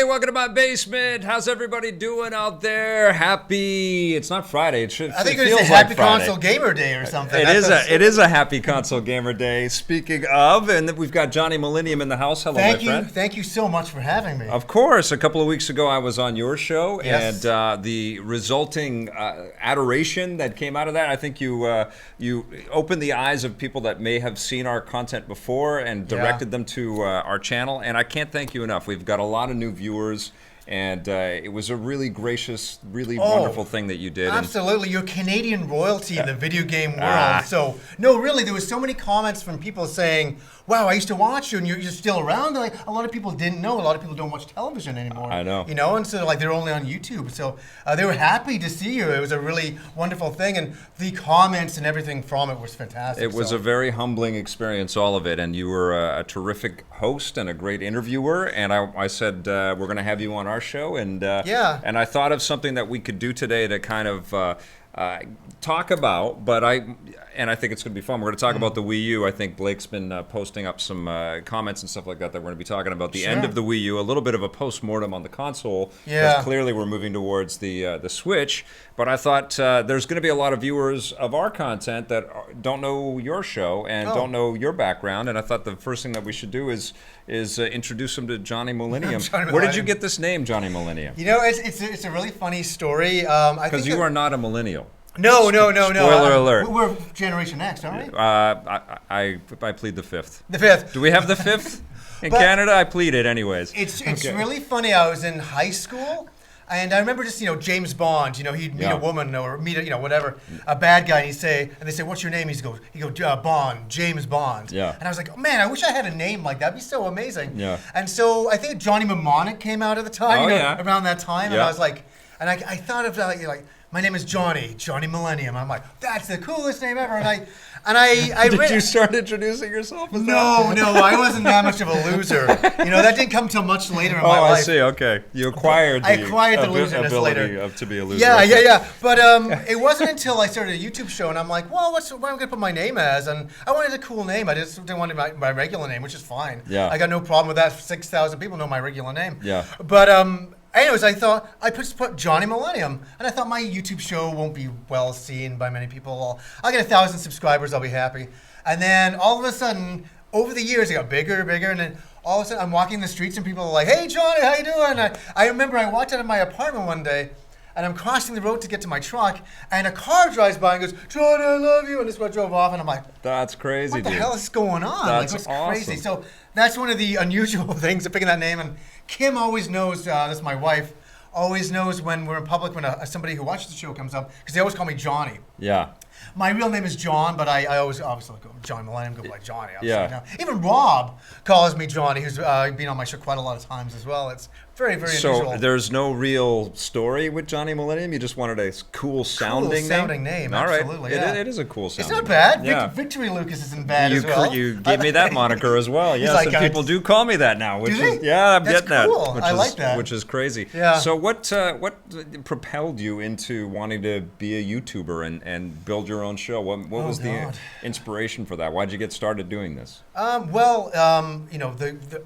welcome to my basement. How's everybody doing out there? Happy, it's not Friday. I think it's a happy console gamer day or something. It is a happy console gamer day. Speaking of, and we've got Johnny Millenium in the house. Hello, my friend. Thank you so much for having me. Of course. A couple of weeks ago, I was on your show, yes. and the resulting adoration that came out of that, I think you opened the eyes of people that may have seen our content before and directed them to our channel, and I can't thank you enough. We've got a lot of new viewers, and it was a really gracious, really wonderful thing that you did. Absolutely. You're Canadian royalty in the video game world. So, no, really, there was so many comments from people saying, wow, I used to watch you and you're still around. Like, a lot of people didn't know. A lot of people don't watch television anymore. I know. You know, and so like they're only on YouTube. So they were happy to see you. It was a really wonderful thing. And the comments and everything from it was fantastic. It was a very humbling experience, all of it. And you were a terrific host and a great interviewer. And I said, we're going to have you on our show. And and I thought of something that we could do today to kind of talk about, but I think it's going to be fun. We're going to talk about the Wii U. I think Blake's been posting up some comments and stuff like that we're going to be talking about the end of the Wii U, a little bit of a post-mortem on the console, because clearly we're moving towards the Switch. But I thought there's going to be a lot of viewers of our content that don't know your show and don't know your background, and I thought the first thing that we should do is introduce them to Johnny Millenium. Where did you get this name, Johnny Millenium? You know, it's a really funny story. Because you are not a millennial. No. Spoiler alert. We're Generation X, aren't we? I plead the fifth. The fifth. Do we have the fifth? In Canada, I plead it anyways. It's really funny. I was in high school, and I remember just, James Bond, he'd meet a woman or meet whatever, a bad guy, and they say, what's your name? He'd go, Bond, James Bond. Yeah. And I was like, oh, man, I wish I had a name like that. That'd be so amazing. Yeah. And so I think Johnny Mnemonic came out at the time, around that time, and I was like, and I thought of that, like, my name is Johnny Millenium. I'm like, that's the coolest name ever. And I did you start introducing yourself as No, I wasn't that much of a loser. That didn't come till much later in my life. Oh, I see. Okay, you acquired the loserness later. To be a loser. Yeah. But it wasn't until I started a YouTube show, and I'm like, well, what am I going to put my name as? And I wanted a cool name. I just didn't want my regular name, which is fine. Yeah. I got no problem with that. 6,000 people know my regular name. Yeah. But anyways, I thought I just put Johnny Millenium, and I thought my YouTube show won't be well seen by many people. I'll get 1,000 subscribers, I'll be happy. And then all of a sudden, over the years, it got bigger, and then all of a sudden, I'm walking the streets, and people are like, "Hey, Johnny, how you doing?" I remember I walked out of my apartment one day, and I'm crossing the road to get to my truck, and a car drives by and goes, "Johnny, I love you," and this one drove off, and I'm like, "That's crazy, what the hell is going on? That's what's awesome. Crazy?" So that's one of the unusual things of picking that name, and Kim always knows, that's my wife, always knows when we're in public, when somebody who watches the show comes up, because they always call me Johnny. Yeah. My real name is John, but I always obviously go John Millennium, go by Johnny. Yeah. Even Rob calls me Johnny, who's been on my show quite a lot of times as well. It's very, very unusual. So there's no real story with Johnny Millenium? You just wanted a cool sounding name, All right. absolutely. It is a cool sounding name. It's not bad. Yeah. Victory Lucas isn't bad as well. You gave me that moniker as well. Yes, and people do call me that now. Which is, I'm That's getting cool. that. I like that. Which is crazy. Yeah. So what propelled you into wanting to be a YouTuber and build your own show? What was the inspiration for that? Why did you get started doing this?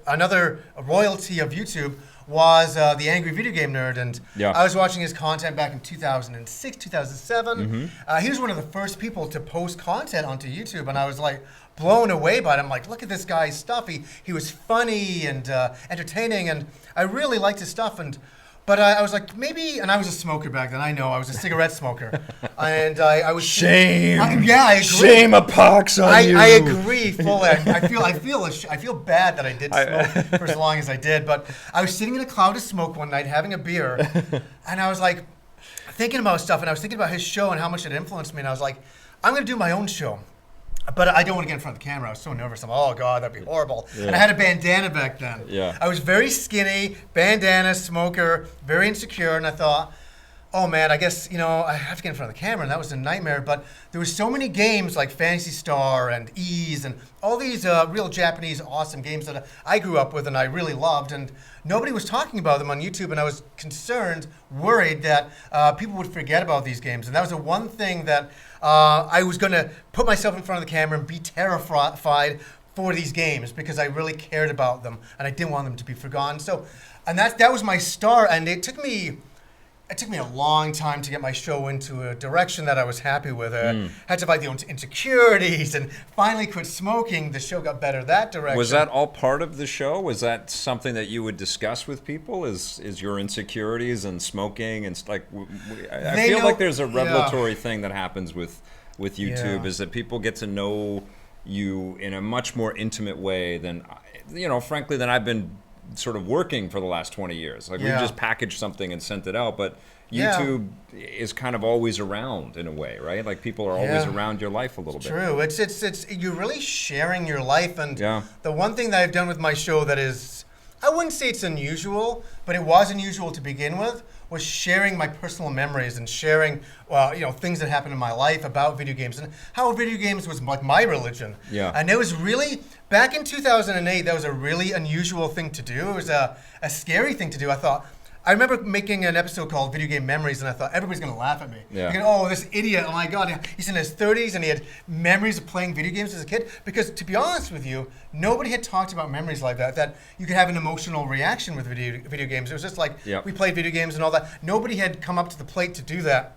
Another royalty of YouTube was the Angry Video Game Nerd, and I was watching his content back in 2006, 2007. He was one of the first people to post content onto YouTube, and I was like blown away by it. I'm like, look at this guy's stuff. He was funny and entertaining, and I really liked his stuff. But I was like, maybe, and I was a smoker back then. I know, I was a cigarette smoker, and I was shame. I agree. Shame a pox on you. I agree fully. I feel bad that I did smoke for as long as I did. But I was sitting in a cloud of smoke one night having a beer, and I was like thinking about stuff, and I was thinking about his show and how much it influenced me. And I was like, I'm going to do my own show. But I don't want to get in front of the camera. I was so nervous. I'm, oh, God, that'd be horrible. Yeah. And I had a bandana back then. Yeah. I was very skinny, bandana, smoker, very insecure. And I thought, oh, man, I guess, I have to get in front of the camera. And that was a nightmare. But there were so many games like Phantasy Star and Ease and all these real Japanese awesome games that I grew up with and I really loved. And nobody was talking about them on YouTube. And I was concerned, worried that people would forget about these games. And that was the one thing that I was going to put myself in front of the camera and be terrified for these games because I really cared about them and I didn't want them to be forgotten. So, and that was my start, and it took me a long time to get my show into a direction that I was happy with. Had to fight the own insecurities and finally quit smoking. The show got better that direction. Was that all part of the show? Was that something that you would discuss with people? Is your insecurities and smoking and like? I feel like there's a revelatory thing that happens with YouTube is that people get to know you in a much more intimate way than, frankly, than I've been sort of working for the last 20 years. Like we just packaged something and sent it out, but YouTube is kind of always around in a way, right? Like people are always around your life a little bit. True. It's you're really sharing your life, and the one thing that I've done with my show that is, I wouldn't say it's unusual, but it was unusual to begin with, was sharing my personal memories and sharing, things that happened in my life about video games and how video games was like my religion. Yeah. And it was really, back in 2008, that was a really unusual thing to do. It was a scary thing to do. I remember making an episode called Video Game Memories, and I thought everybody's going to laugh at me. Yeah. Thinking, oh, this idiot, oh my God, he's in his 30s and he had memories of playing video games as a kid. Because to be honest with you, nobody had talked about memories like that you could have an emotional reaction with video games. It was just like, we played video games and all that. Nobody had come up to the plate to do that.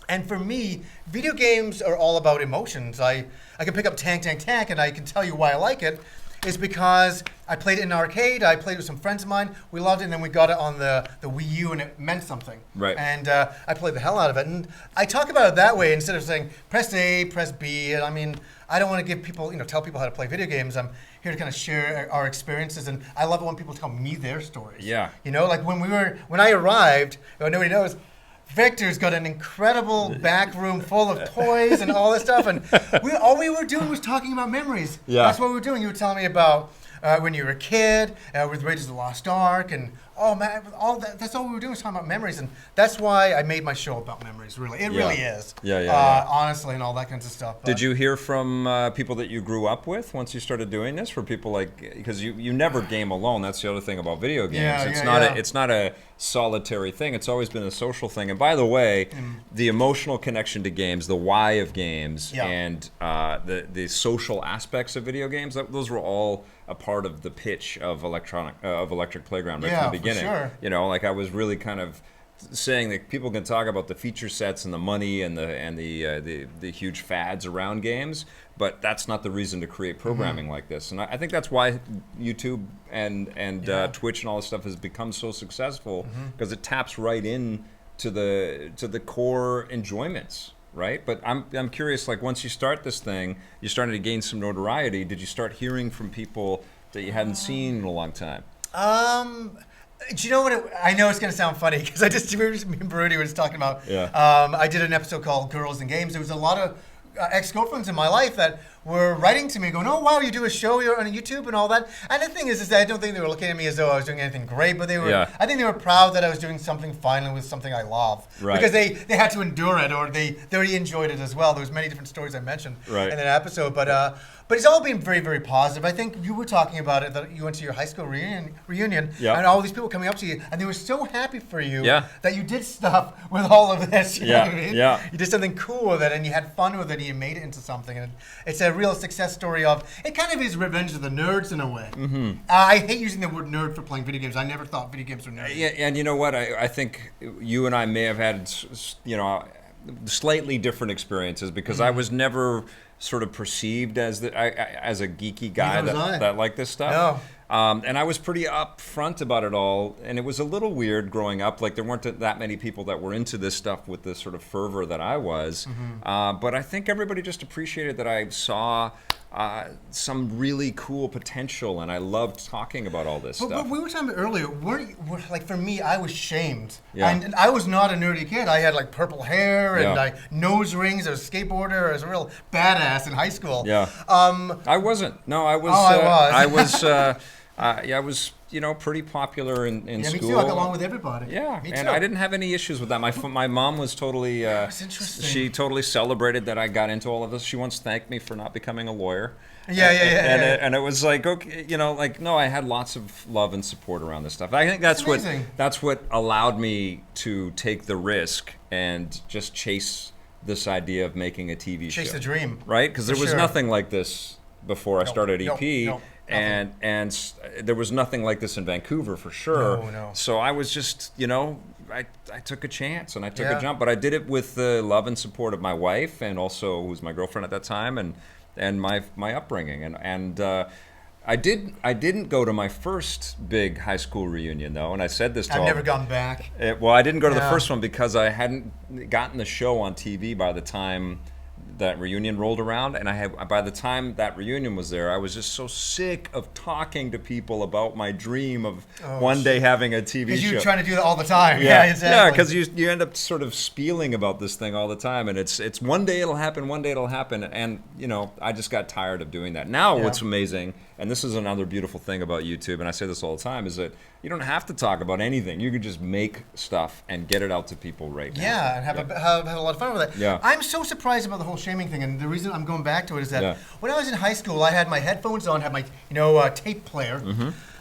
And for me, video games are all about emotions. I can pick up Tank, and I can tell you why I like it. Is because I played it in an arcade, I played it with some friends of mine, we loved it, and then we got it on the Wii U, and it meant something. Right. And I played the hell out of it. And I talk about it that way instead of saying, press A, press B. I mean, I don't want to give people, tell people how to play video games. I'm here to kind of share our experiences, and I love it when people tell me their stories. Yeah. Like when I arrived, nobody knows, Victor's got an incredible back room full of toys and all this stuff, and all we were doing was talking about memories. Yeah. That's what we were doing. You were telling me about when you were a kid with Raiders of the Lost Ark, and oh man, all that. That's all we were doing was talking about memories, and that's why I made my show about memories. Really, it really is. Yeah. Honestly, and all that kinds of stuff. Did you hear from people that you grew up with once you started doing this? For people because you never game alone. That's the other thing about video games. It's not a solitary thing. It's always been a social thing. And by the way, the emotional connection to games, the why of games, and the social aspects of video games, those were all a part of the pitch of Electric Playground right from the beginning. For sure. Like I was really kind of saying that people can talk about the feature sets and the money and the huge fads around games, but that's not the reason to create programming like this. And I think that's why YouTube and Twitch and all this stuff has become so successful, because it taps right in to the core enjoyments. Right, but I'm curious. Like once you start this thing, you're starting to gain some notoriety. Did you start hearing from people that you hadn't seen in a long time? Do you know what? I know it's going to sound funny because me and Brody were just talking about. Yeah. I did an episode called Girls and Games. There was a lot of ex-girlfriends in my life that were writing to me going, oh wow, you do a show on YouTube and all that. And the thing is that I don't think they were looking at me as though I was doing anything great, but they were. Yeah. I think they were proud that I was doing something finally with something I love. Right. Because they had to endure it, or they already enjoyed it as well. There was many different stories I mentioned in that episode, but it's all been very, very positive. I think you were talking about it, that you went to your high school reunion and all these people coming up to you, and they were so happy for you that you did stuff with all of this. You know what I mean? You did something cool with it, and you had fun with it, and you made it into something. And it's a real success story of, it kind of is Revenge of the Nerds in a way. I hate using the word nerd for playing video games. I never thought video games were nerdy. Yeah, and you know what? I think you and I may have had, slightly different experiences, because I was never sort of perceived as a geeky guy that liked this stuff. No. And I was pretty upfront about it all, and it was a little weird growing up. Like there weren't that many people that were into this stuff with the sort of fervor that I was. But I think everybody just appreciated that I saw some really cool potential, and I loved talking about all this stuff. But we were talking about earlier, like for me, I was shamed. And I was not a nerdy kid. I had like purple hair and nose rings. I was a skateboarder. I was a real badass in high school. I wasn't. No, I was. I was. I was, pretty popular in school. Me too. I got along with everybody. Yeah, and I didn't have any issues with that. My mom was totally. That's interesting. She totally celebrated that I got into all of this. She once thanked me for not becoming a lawyer. And it was like, okay, no, I had lots of love and support around this stuff. I think that's what allowed me to take the risk and just chase this idea of making a TV show. Chase the dream. Right? Because there was nothing like this before I started EP. And there was nothing like this in Vancouver for sure. No. So I was just, I took a chance and I took a jump, but I did it with the love and support of my wife and also who was my girlfriend at that time and my upbringing and I didn't go to my first big high school reunion though, and I said this to I've never gone back. Well, I didn't go to the first one because I hadn't gotten the show on TV by the time that reunion rolled around, and by the time that reunion was there, I was just so sick of talking to people about my dream of one day having a TV show. Because you're trying to do that all the time. Yeah, exactly. Yeah, because you end up sort of spieling about this thing all the time, and it's one day it'll happen, and I just got tired of doing that. Now what's amazing, and this is another beautiful thing about YouTube, and I say this all the time, is that you don't have to talk about anything. You can just make stuff and get it out to people right now. Yeah, and have a lot of fun with it. Yeah. I'm so surprised about the whole shaming thing, and the reason I'm going back to it is that when I was in high school, I had my headphones on, had my tape player,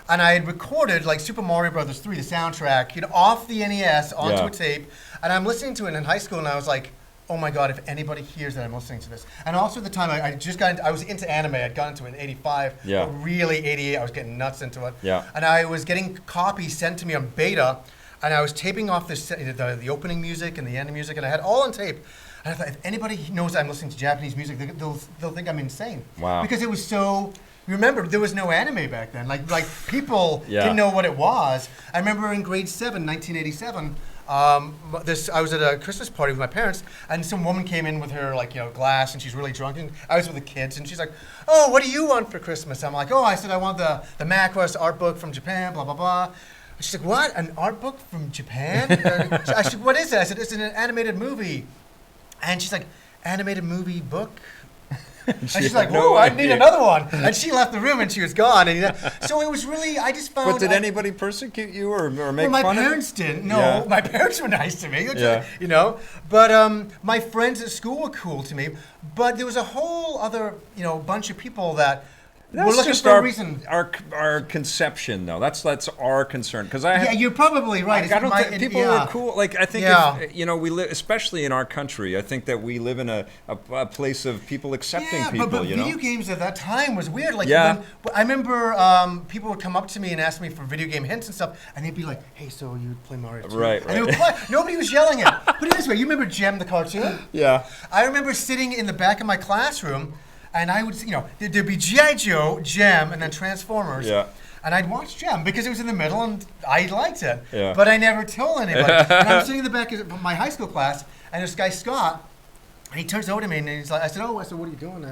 and I had recorded like Super Mario Brothers 3, the soundtrack, off the NES onto a tape, and I'm listening to it in high school, and I was like, oh my God, if anybody hears that I'm listening to this. And also at the time, I was into anime. I'd gotten into it in 85, but really 88, I was getting nuts into it. Yeah. And I was getting copies sent to me on beta, and I was taping off the opening music and the ending music, and I had all on tape. And I thought, if anybody knows I'm listening to Japanese music, they'll think I'm insane. Wow. Because it was so... Remember, there was no anime back then. Like people didn't know what it was. I remember in grade 7, 1987, I was at a Christmas party with my parents, and some woman came in with her glass, and she's really drunk, and I was with the kids, and she's like, "Oh, what do you want for Christmas?" I'm like, "Oh, I said I want the Macross art book from Japan, blah blah blah." And she's like, "What? An art book from Japan?" I said, "What is it?" I said, "It's an animated movie," and she's like, "Animated movie book?" And she's like, "Oh, I need another one." And she left the room and she was gone. And so it was really, I just found. But did anybody persecute you or make fun of you? My parents didn't. No, my parents were nice to me. But my friends at school were cool to me. But there was a whole other, bunch of people that. That's looking just for a reason. Our conception, though. That's our concern. Because you're probably right. I don't think people are cool. Like I think if, we live, especially in our country. I think that we live in a place of people accepting people. But video games at that time was weird. Like I remember people would come up to me and ask me for video game hints and stuff, and they'd be like, "Hey, so you play Mario 2?" Right. And they would play. Nobody was yelling it. Put it this way: you remember Jem the cartoon? Yeah. I remember sitting in the back of my classroom. And I would, there'd be G.I. Joe, Jem, and then Transformers. Yeah. And I'd watch Jem because it was in the middle and I liked it. Yeah. But I never told anybody. And I'm sitting in the back of my high school class, and this guy, Scott, and he turns over to me and he's like, I said, what are you doing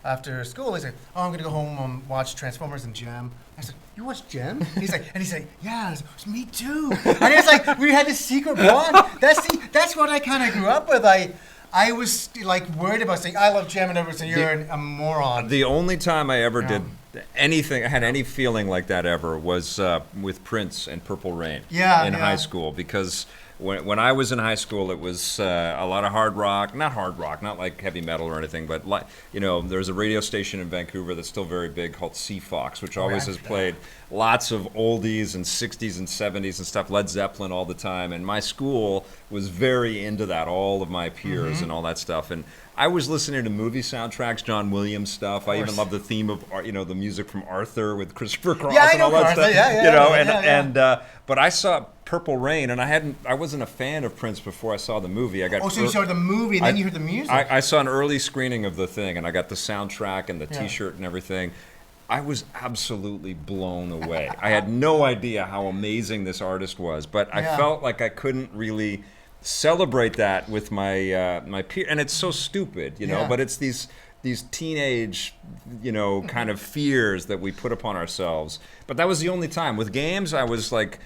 after school? He's like, "Oh, I'm going to go home and watch Transformers and Jem." I said, "You watch Jem?" He's like, "Yeah." I said, "Me too." And it's like, we had this secret bond. That's what I kind of grew up with. I was worried about saying I love Jem and everyone saying you're a moron. The only time I ever did anything, I had any feeling like that ever was with Prince and Purple Rain in high school, because when I was in high school, it was a lot of hard rock, not like heavy metal or anything, but there's a radio station in Vancouver that's still very big called CFox, which always has played lots of oldies and 60s and 70s and stuff, Led Zeppelin all the time, and my school was very into that, all of my peers and all that stuff, and I was listening to movie soundtracks, John Williams stuff. I even love the theme of the music from Arthur with Christopher Cross and all that stuff. But I saw Purple Rain, and I wasn't a fan of Prince before I saw the movie. So you saw the movie, and then you heard the music. I saw an early screening of the thing, and I got the soundtrack and the T-shirt and everything. I was absolutely blown away. I had no idea how amazing this artist was, but I felt like I couldn't really celebrate that with my peer, and it's so stupid, but it's these teenage, kind of fears that we put upon ourselves. But that was the only time. With games, I was like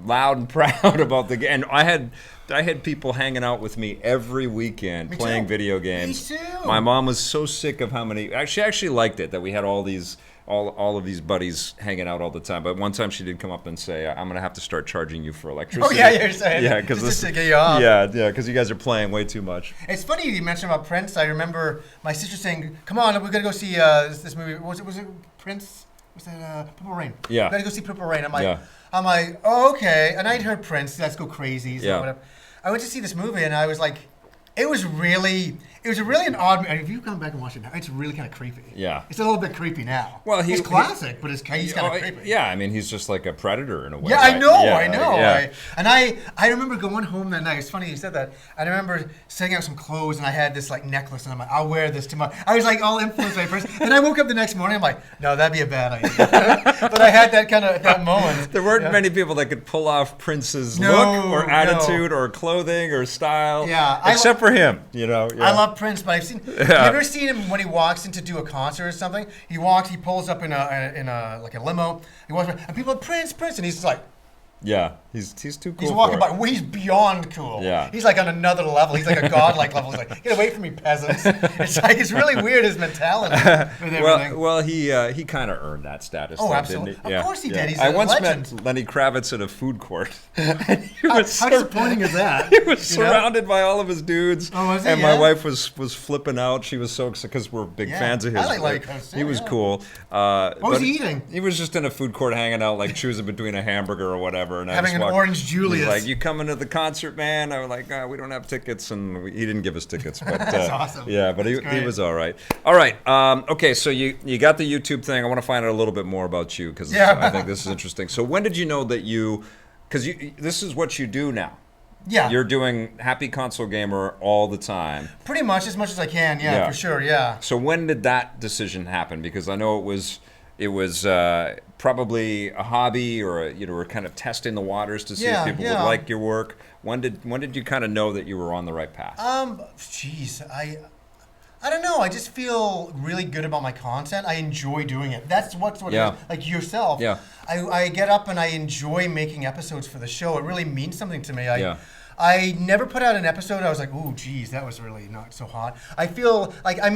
loud and proud about the game. And I had people hanging out with me every weekend playing video games. Me too. My mom was so sick of how many. She actually liked it that we had all of these buddies hanging out all the time. But one time she did come up and say, "I'm going to have to start charging you for electricity." Oh, yeah, you're saying. Yeah, because just to get you off. Yeah, because you guys are playing way too much. It's funny you mentioned about Prince. I remember my sister saying, "Come on, we're going to go see this movie." Was it Prince? Was that Purple Rain? Yeah. We're going to go see Purple Rain. I'm like, "Oh, okay." And I'd heard Prince, Let's Go Crazy. So whatever. I went to see this movie, and I was like It was really an odd. I mean, if you come back and watch it now, it's really kind of creepy. Yeah. It's a little bit creepy now. Well, he's classic, but he's kind of creepy. Yeah, I mean, he's just like a predator in a way. Yeah, right? I know. Yeah. I remember going home that night. It's funny you said that. I remember setting out some clothes, and I had this like necklace, and I'm like, I'll wear this tomorrow. I was like all influenced by first. And I woke up the next morning. I'm like, no, that'd be a bad idea. But I had that moment. There weren't many people that could pull off Prince's look or attitude or clothing or style. Yeah, except for him. You know. Yeah. I love Prince, but I've never seen him when he walks in to do a concert or something. He pulls up in a like a limo. He walks by, and people are Prince, and he's just like. Yeah, he's too cool. He's walking by. Well, he's beyond cool. Yeah, he's like on another level. He's like a godlike level. He's like, get away from me, peasants. It's really weird his mentality with everything. Well, he kind of earned that status. Oh, though, absolutely. Didn't he? Of course he did. He's I a once legend. met Lenny Kravitz at a food court. How disappointing is that? He was surrounded by all of his dudes. Oh, was he? And my wife was flipping out. She was so excited because we're big fans of his. I like he was cool. What was he eating? He was just in a food court hanging out, like choosing between a hamburger or whatever. And having an orange Julius. He's like, you coming to the concert, man? I was like, we don't have tickets, and he didn't give us tickets. But that's awesome. Yeah, but he was all right. All right. Okay, so you got the YouTube thing. I want to find out a little bit more about you because I think this is interesting. So when did you know that because this is what you do now? Yeah. You're doing Happy Console Gamer all the time. Pretty much, as much as I can. Yeah, for sure. Yeah. So when did that decision happen? Because I know it was probably a hobby, or you were kind of testing the waters to see if people would like your work. When did you kind of know that you were on the right path? I don't know. I just feel really good about my content. I enjoy doing it. That's what it is. Like yourself. Yeah. I get up and I enjoy making episodes for the show. It really means something to me. I never put out an episode. I was like, "Ooh, geez, that was really not so hot." I feel like I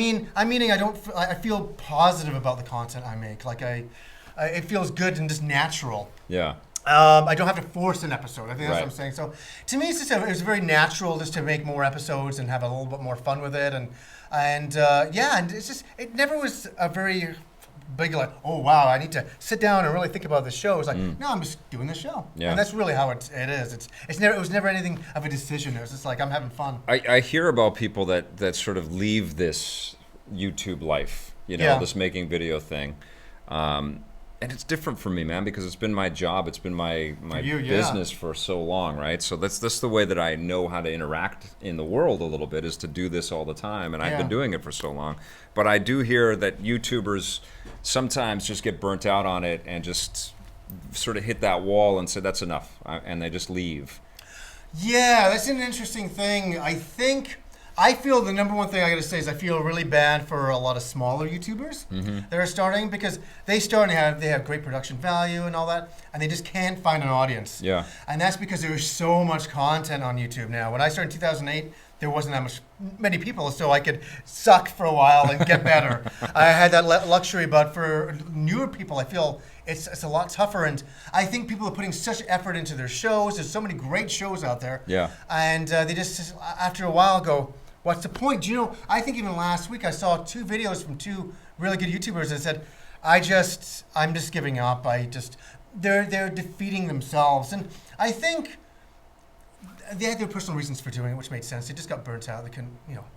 feel positive about the content I make. Like it feels good and just natural. Yeah. I don't have to force an episode. I think that's what I'm saying. So to me, it was very natural just to make more episodes and have a little bit more fun with it. And it's just it never was a very big like, oh wow, I need to sit down and really think about this show. It's like, no, I'm just doing the show. Yeah. And that's really how it is. It was never anything of a decision. It was just like I'm having fun. I hear about people that sort of leave this YouTube life, this making video thing. And it's different for me, man, because it's been my job. It's been my business for so long, right? So that's the way that I know how to interact in the world a little bit, is to do this all the time. And I've been doing it for so long. But I do hear that YouTubers sometimes just get burnt out on it and just sort of hit that wall and say, that's enough. And they just leave. Yeah, that's an interesting thing. I feel the number one thing I got to say is I feel really bad for a lot of smaller YouTubers that are starting, because they have great production value and all that, and they just can't find an audience. Yeah. And that's because there's so much content on YouTube now. When I started in 2008, there wasn't that many people, so I could suck for a while and get better. I had that luxury, but for newer people, I feel it's a lot tougher, and I think people are putting such effort into their shows. There's so many great shows out there. Yeah. And they just, after a while, go, what's the point? I think even last week I saw 2 videos from 2 really good YouTubers that said, I'm just giving up. They're defeating themselves. And I think they had their personal reasons for doing it, which made sense. They just got burnt out. They couldn't,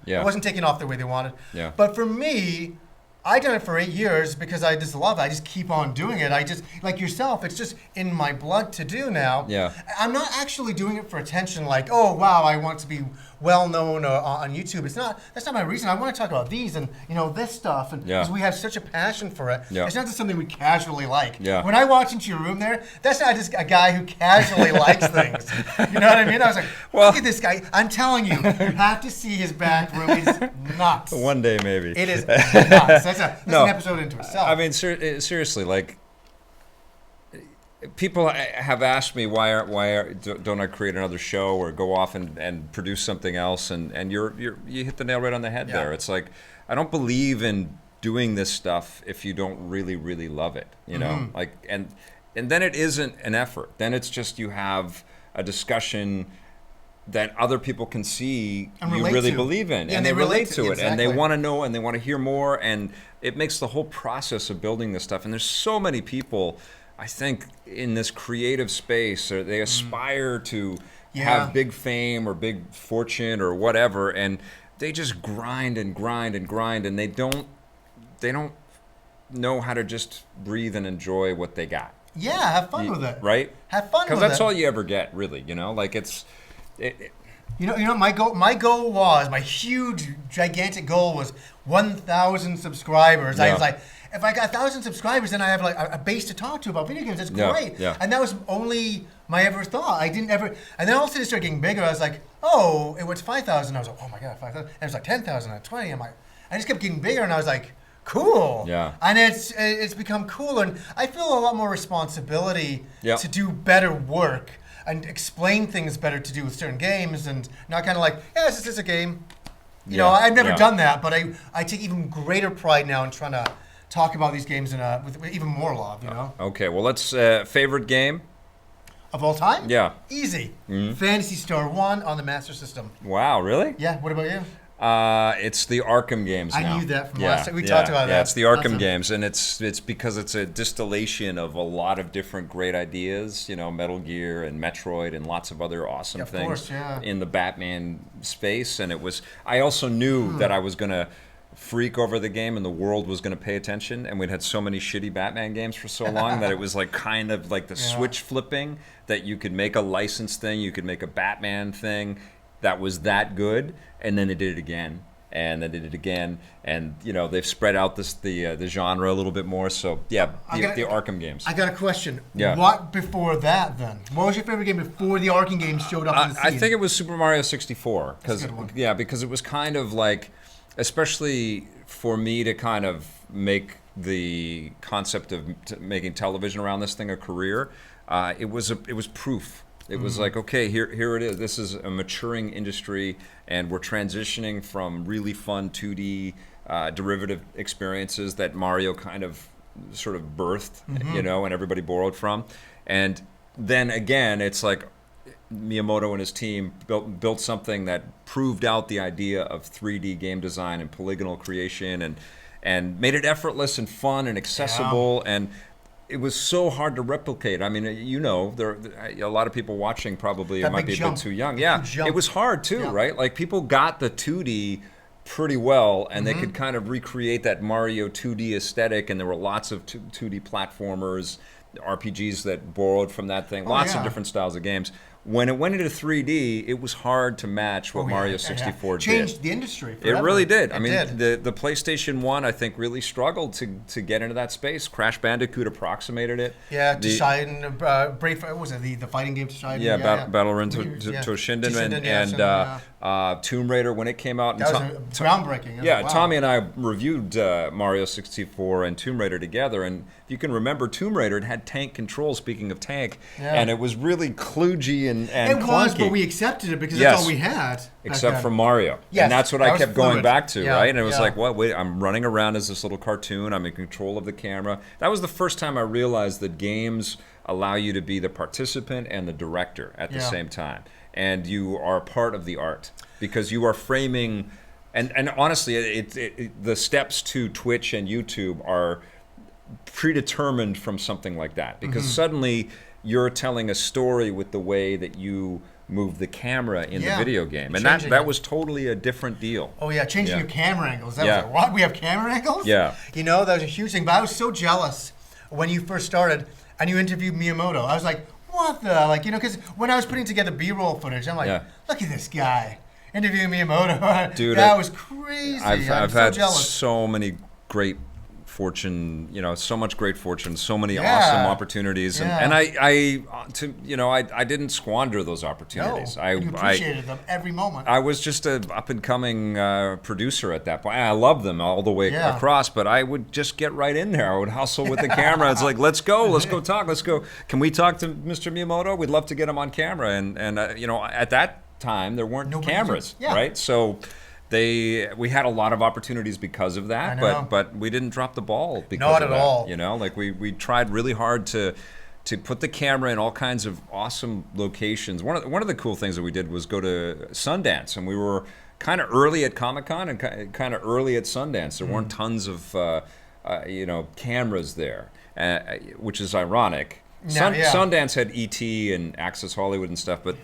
it wasn't taking off the way they wanted. Yeah. But for me, I done it for 8 years because I just love it. I just keep on doing it. I just, like yourself, it's just in my blood to do now. Yeah. I'm not actually doing it for attention, like, oh, wow, I want to be well known on YouTube. That's not my reason. I want to talk about these and, this stuff. And because we have such a passion for it. Yeah. It's not just something we casually like. Yeah. When I walked into your room there, that's not just a guy who casually likes things. You know what I mean? I was like, look at this guy. I'm telling you, you have to see his back room. It's nuts. One day, maybe. It is nuts. That's an episode into itself. I mean, seriously, like, people have asked me why don't I create another show or go off and produce something else, and you hit the nail right on the head there. It's like, I don't believe in doing this stuff if you don't really, really love it, like, and then it isn't an effort. Then it's just you have a discussion that other people can see you really believe in, and they relate to it, and they want to know, and they want to hear more, and it makes the whole process of building this stuff. And there's so many people, I think, in this creative space, or they aspire to have big fame or big fortune or whatever, and they just grind and grind and grind, and they don't know how to just breathe and enjoy what they got. Yeah, have fun with it. Right? Have fun with it. Because that's all you ever get, really. Like You know, my huge, gigantic goal was 1,000 subscribers. I was like, if I got 1,000 subscribers, then I have like a base to talk to about video games. That's great. Yeah. And that was only my ever thought. I didn't ever. And then all of a sudden it started getting bigger. I was like, oh, it was 5,000. I was like, oh my god, 5,000. And it was like 10,000 and 20. I just kept getting bigger, and I was like, cool. Yeah. And it's become cooler, and I feel a lot more responsibility to do better work and explain things better to do with certain games, and not kind of like, yeah, this is just a game. You know, I've never done that, but I take even greater pride now in trying to talk about these games with even more love, you know? Okay, well, let's, favorite game? Of all time? Yeah. Easy. Phantasy Star 1 on the Master System. Wow, really? Yeah, what about you? It's the Arkham games now. I knew that from last time. We talked about that. Yeah, it's the Arkham games, and it's because it's a distillation of a lot of different great ideas, you know, Metal Gear and Metroid and lots of other awesome things in the Batman space. And I also knew that I was going to freak over the game and the world was going to pay attention, and we'd had so many shitty Batman games for so long that it was like kind of like the switch flipping, that you could make a licensed thing, you could make a Batman thing that was that good, and then they did it again, and they did it again, and you know, they've spread out the genre a little bit more. So the Arkham games. I got a question. Yeah. What before that then? What was your favorite game before the Arkham games showed up in the scene? I think it was Super Mario 64, because it was kind of like, especially for me to kind of make the concept of making television around this thing a career, it was proof. It was like, okay, here it is. This is a maturing industry, and we're transitioning from really fun 2D derivative experiences that Mario kind of sort of birthed, you know, and everybody borrowed from. And then again, it's like Miyamoto and his team built something that proved out the idea of 3D game design and polygonal creation, and made it effortless and fun and accessible, and it was so hard to replicate. I mean, you know, there a lot of people watching probably might be a bit too young. Yeah, it was hard too, right? Like, people got the 2D pretty well, and they could kind of recreate that Mario 2D aesthetic, and there were lots of 2D platformers, RPGs that borrowed from that thing, lots of different styles of games. When it went into 3D, it was hard to match what Mario 64 did. Changed the industry forever. It really did. I mean, the PlayStation 1, I think, really struggled to get into that space. Crash Bandicoot approximated it. Yeah, Toshinden, Brave, what was it, the fighting game Toshinden? Yeah, Battle Run Toshinden, and Tomb Raider when it came out. That was groundbreaking. Yeah, wow. Tommy and I reviewed Mario 64 and Tomb Raider together, and if you can remember, Tomb Raider, it had tank control, speaking of tank, and it was really kludgy and it clunky. Was, but we accepted it because that's all we had. Except for Mario. Yes, and that's what I kept going back to, right? And it was like, wait, I'm running around as this little cartoon. I'm in control of the camera. That was the first time I realized that games allow you to be the participant and the director at the same time. And you are a part of the art, because you are framing, and honestly, the steps to Twitch and YouTube are predetermined from something like that, because suddenly you're telling a story with the way that you move the camera in the video game, and that was totally a different deal. Oh yeah, changing your camera angles. That was like, what? We have camera angles? Yeah. You know, that was a huge thing. But I was so jealous when you first started and you interviewed Miyamoto. I was like, what the, like, you know, because when I was putting together B-roll footage, I'm like, look at this guy interviewing Miyamoto. Dude, that was crazy. I've had so many great fortune, you know, so much great fortune, so many awesome opportunities, and I didn't squander those opportunities. No, you appreciated them every moment. I was just a up and coming producer at that point. I loved them all the way across, but I would just get right in there. I would hustle with the camera. It's like, let's go talk, let's go. Can we talk to Mr. Miyamoto? We'd love to get him on camera, and you know, at that time there weren't cameras, right? So we had a lot of opportunities because of that, but we didn't drop the ball because of that. Not at all. You know, like we tried really hard to put the camera in all kinds of awesome locations. One of the cool things that we did was go to Sundance, and we were kind of early at Comic-Con and kind of early at Sundance. There weren't tons of cameras there, which is ironic. Sundance had E.T. and Access Hollywood and stuff, but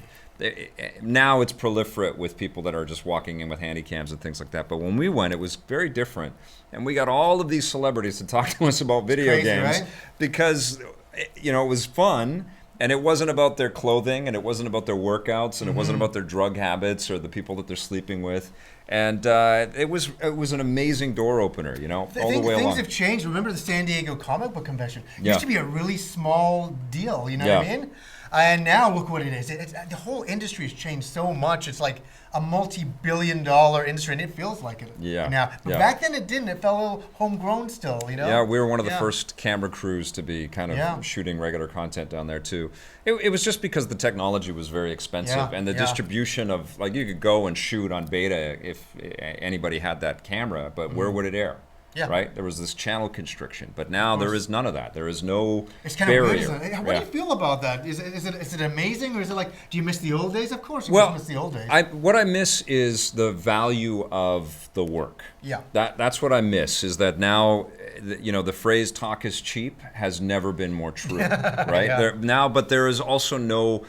now it's proliferate with people that are just walking in with handy cams and things like that. But when we went, it was very different. And we got all of these celebrities to talk to us about video games, right? Because, it was fun. And it wasn't about their clothing, and it wasn't about their workouts, and it wasn't about their drug habits or the people that they're sleeping with. And it was an amazing door opener, all the way along. Things have changed. Remember the San Diego Comic Book Convention? It used to be a really small deal, you know what I mean? And now look what it is. The whole industry has changed so much. It's like a multi-billion-dollar industry, and it feels like it now. But back then it didn't. It felt a little homegrown still, Yeah, we were one of the first camera crews to be kind of shooting regular content down there too. It was just because the technology was very expensive, and the distribution of, like, you could go and shoot on beta if anybody had that camera, but where would it air? Yeah. Right? There was this channel constriction, but now there is none of that. There is no barrier. Weird, isn't it? What do you feel about that? Is it amazing, or is it like, do you miss the old days? Of course you miss the old days. What I miss is the value of the work. Yeah. That's what I miss, is that now, the phrase "talk is cheap" has never been more true, right? But there is also no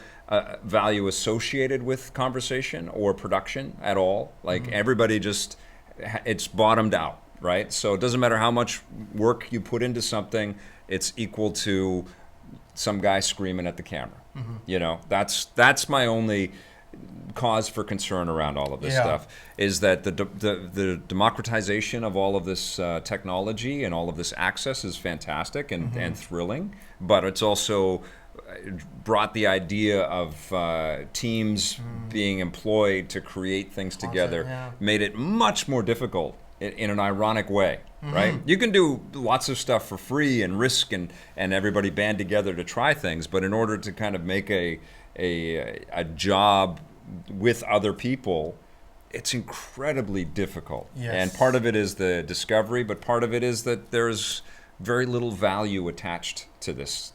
value associated with conversation or production at all. Like, everybody just, it's bottomed out. Right? So it doesn't matter how much work you put into something, it's equal to some guy screaming at the camera. That's my only cause for concern around all of this stuff, is that the democratization of all of this technology and all of this access is fantastic and thrilling, but it's also brought the idea of teams being employed to create things together, made it much more difficult in an ironic way, right? You can do lots of stuff for free and risk and everybody band together to try things, but in order to kind of make a job with other people, it's incredibly difficult. Yes. And part of it is the discovery, but part of it is that there's very little value attached to this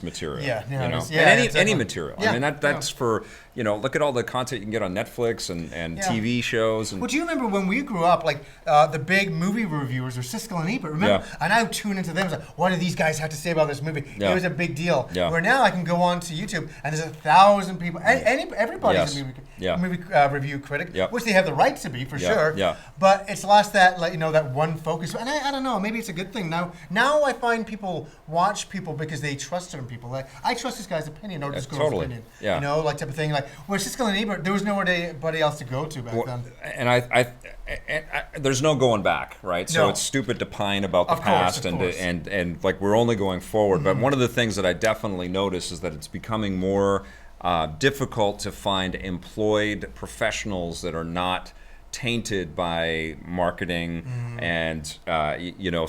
material. Any material. I mean, that's for, look at all the content you can get on Netflix and TV shows. Well, do you remember when we grew up, like the big movie reviewers were Siskel and Ebert? Remember? And I would tune into them. I was like, what do these guys have to say about this movie? It was a big deal. Where now I can go on to YouTube and there's 1,000 people. Everybody's a movie review critic, which they have the right to be, for sure. But it's lost that, that one focus. And I don't know, maybe it's a good thing. Now I find people watch people because they trust certain people. Like, I trust this guy's opinion or this girl's opinion. Like type of thing. Like, where Siskel and Ebert, there was nobody else to go to back then. And I there's no going back, right? So it's stupid to pine about the past, and like, we're only going forward. But one of the things that I definitely notice is that it's becoming more difficult to find employed professionals that are not tainted by marketing and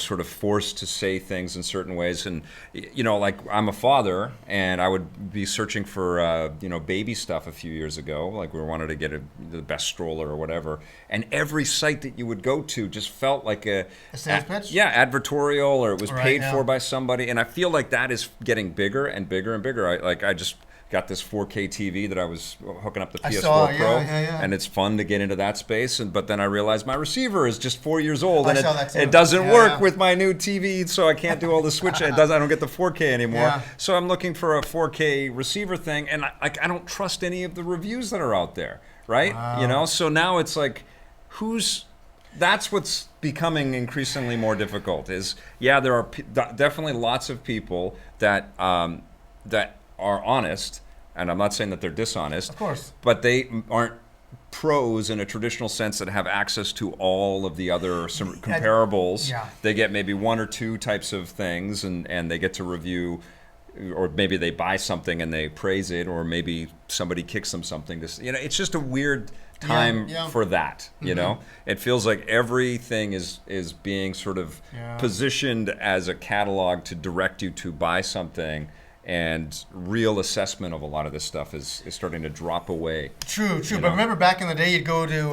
sort of forced to say things in certain ways. And like, I'm a father, and I would be searching for baby stuff a few years ago. Like, we wanted to get the best stroller or whatever, and every site that you would go to just felt like a sales pitch, advertorial, or it was paid for by somebody. And I feel like that is getting bigger and bigger and bigger. I just got this 4K TV that I was hooking up the PS4 Pro, and it's fun to get into that space. But then I realized my receiver is just 4 years old, and it doesn't work with my new TV, so I can't do all the switch. I don't get the 4K anymore. So I'm looking for a 4K receiver thing, and I don't trust any of the reviews that are out there, right? Wow. So now it's like, that's what's becoming increasingly more difficult. There are definitely lots of people that are honest, and I'm not saying that they're dishonest, of course, but they aren't pros in a traditional sense that have access to all of the other comparables. They get maybe one or two types of things, and they get to review, or maybe they buy something and they praise it, or maybe somebody kicks them something. It's just a weird time for that. It feels like everything is being sort of positioned as a catalog to direct you to buy something. And real assessment of a lot of this stuff is starting to drop away. True. But remember, back in the day, you'd go to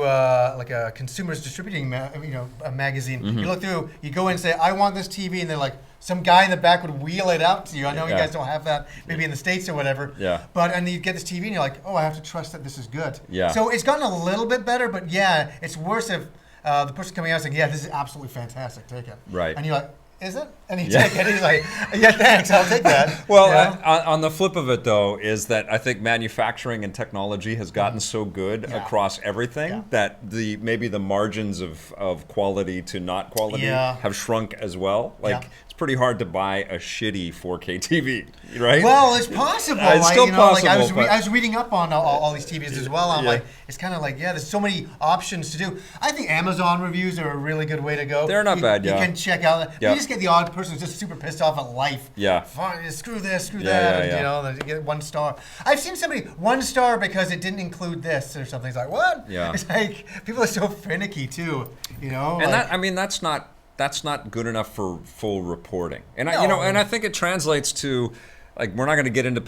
like a consumer's distributing a magazine. You look through, you go in and say, I want this TV, and they're like, some guy in the back would wheel it out to you. I know you guys don't have that, maybe in the States or whatever. And you get this TV, and you're like, oh, I have to trust that this is good. So it's gotten a little bit better, but it's worse if the person coming out is like, this is absolutely fantastic, take it. Right. And you're like, is it? And he take it. He's like, yeah, thanks, I'll take that. Well, on the flip of it, though, is that I think manufacturing and technology has gotten so good across everything that maybe the margins of quality to not quality have shrunk as well. Like, it's pretty hard to buy a shitty 4K TV, right? Well, it's possible. It's still possible. I was reading up on all these TVs as well. I'm like, it's kind of like, there's so many options to do. I think Amazon reviews are a really good way to go. They're not bad, You can check out. You just get the odd person who's just super pissed off at life. Yeah. Fine, screw this, screw that. And, you know, they get 1 star. I've seen somebody 1 star because it didn't include this or something. It's like, what? Yeah. It's like, people are so finicky too, you know? And that's not good enough for full reporting. And I think it translates to, like, we're not going to get into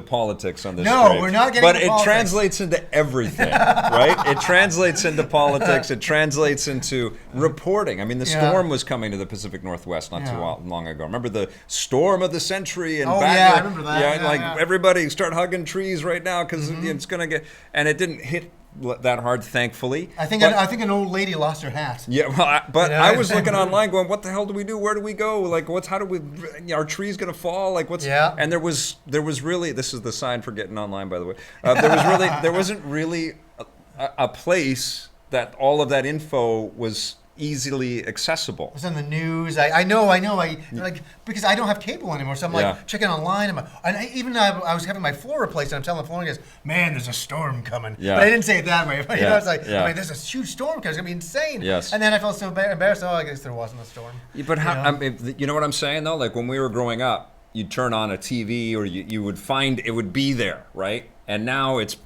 politics on this. No, we're not getting into politics. But it translates into everything, right? It translates into politics. It translates into reporting. I mean, the storm was coming to the Pacific Northwest not too long ago. Remember the storm of the century? And I remember that. Everybody start hugging trees right now because it's going to get, and it didn't hit that hard, thankfully. I think an old lady lost her hat. Yeah, well, I was looking online, going, "What the hell do we do? Where do we go? Like, our tree's gonna fall? Like, what's?" Yeah. And there was really, this is the sign for getting online, by the way. There wasn't really a place that all of that info was easily accessible. It was on the news. I know. Like, because I don't have cable anymore, so I'm like checking online. I was having my floor replaced, and I'm telling the floor guys, "Man, there's a storm coming." Yeah. But I didn't say it that way. But I was like, "There's a huge storm coming. It's gonna be insane." Yes. And then I felt so embarrassed. Oh, I guess there wasn't a storm. But you know what I'm saying though? Like when we were growing up, you'd turn on a TV, or you would find it would be there, right? And now it's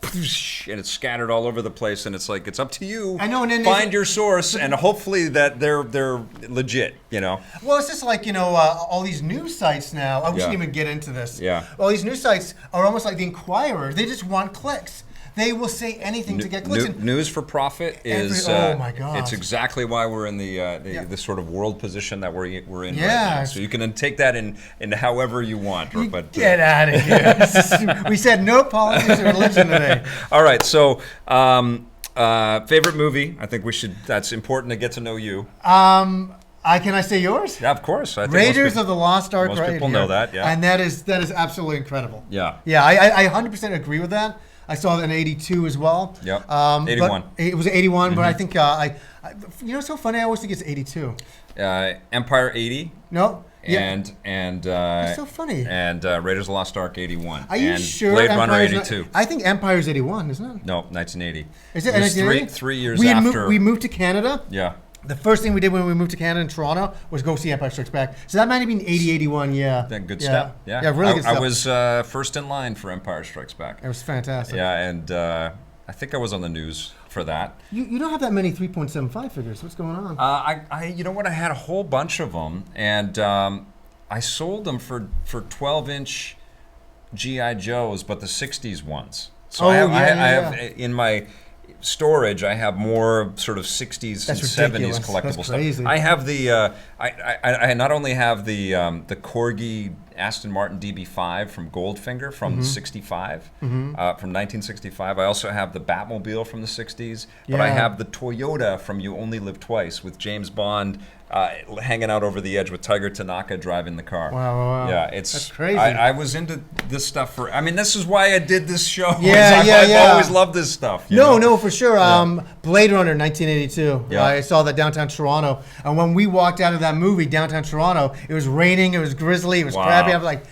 and it's scattered all over the place, and it's like it's up to you. I know, and then find your source, and hopefully that they're legit, you know. Well, it's just like all these news sites now. We shouldn't even get into this. Yeah. All these news sites are almost like the Inquirer. They just want clicks. They will say anything to get clicks. News for profit is. Oh my God! It's exactly why we're in the sort of world position that we're in right now. So you can take that in however you want. Get out of here! We said no politics or religion today. All right. So favorite movie? I think we should. That's important to get to know you. Can I say yours? Yeah, of course. I think Raiders of the Lost Ark. Most people know that. Yeah. And that is absolutely incredible. Yeah. Yeah, I 100% agree with that. I saw it in '82 as well. Yep. 81. It was '81, but I think it's so funny. I always think it's '82. Empire 80. No. And it's so funny. And Raiders of the Lost Ark 81. Are you sure? Blade Runner 82. I think Empire's 81, isn't it? No, 1980. Is it? It was three years after. We moved to Canada. Yeah. The first thing we did when we moved to Canada in Toronto was go see Empire Strikes Back. So that might have been 80, 81, Good step. Yeah. Really good stuff. I was first in line for Empire Strikes Back. It was fantastic. Yeah, and I think I was on the news for that. You don't have that many 3.75 figures. What's going on? You know what? I had a whole bunch of them, and I sold them for 12-inch G.I. Joes, but the 60s ones. So I have in my storage, I have more sort of 60s and 70s collectible stuff. I have the I not only have the Corgi Aston Martin DB5 from Goldfinger from '65, from 1965. I also have the Batmobile from the '60s, but I have the Toyota from You Only Live Twice with James Bond hanging out over the edge with Tiger Tanaka driving the car. Wow. Yeah, that's crazy. I was into this stuff this is why I did this show. I've always loved this stuff. No, for sure. Blade Runner 1982. Yeah. I saw that downtown Toronto, and when we walked out of that movie, downtown Toronto, it was raining, it was grizzly, it was crappy. I was like,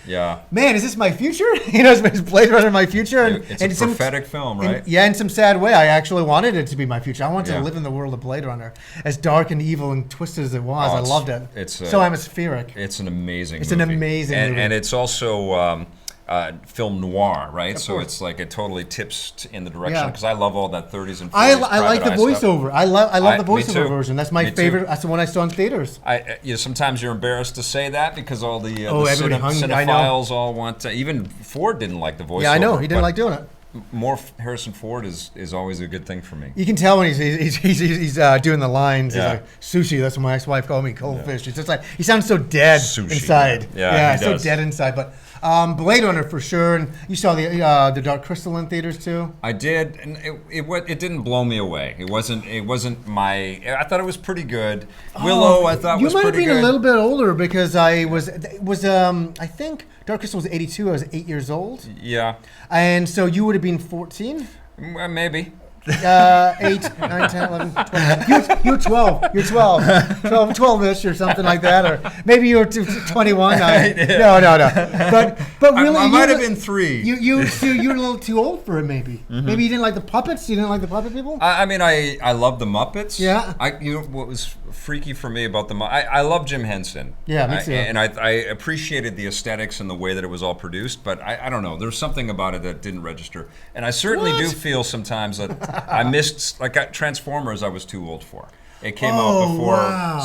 man, is this my future? Is Blade Runner my future? And it's a prophetic film, right? In some sad way, I actually wanted it to be my future. I wanted to live in the world of Blade Runner, as dark and evil and twisted as it was. I loved it. It's so atmospheric. It's an amazing movie. Movie. And it's also film noir, right? So it's like it totally tips in the direction, because I love all that 30s and 40s. I like the voiceover. I love the voiceover version. That's my favorite. That's the one I saw in theaters. Sometimes you're embarrassed to say that because all the cinephiles all want to. Even Ford didn't like the voiceover. Yeah, I know. He didn't like doing it. more Harrison Ford is always a good thing for me. You can tell when he's doing the lines. He's like, sushi. That's what my ex-wife called me. Cold fish. It's just like he sounds so dead inside. Yeah, so dead inside. But Blade Runner for sure. And you saw the Dark Crystal in theaters too. I did, and it didn't blow me away. It wasn't my. I thought it was pretty good. Willow, I thought was pretty good. You might have been a little bit older because I think Dark Crystal was 82. I was 8 years old. Yeah. And so you would have been 14? Maybe. 8, 9, 10, 11, 12. You're 12. You're 12. 12-ish or something like that. Or maybe you were 21. No. But really, I might have been 3. You're a little too old for it, maybe. Mm-hmm. Maybe you didn't like the puppets? You didn't like the puppet people? I mean, I love the Muppets. Yeah. You know what was freaky for me about the Muppets? I love Jim Henson. Yeah, me too. And I appreciated the aesthetics and the way that it was all produced, but I don't know. There's something about it that didn't register. And I certainly do feel sometimes that I missed, like Transformers, I was too old for. It came out before,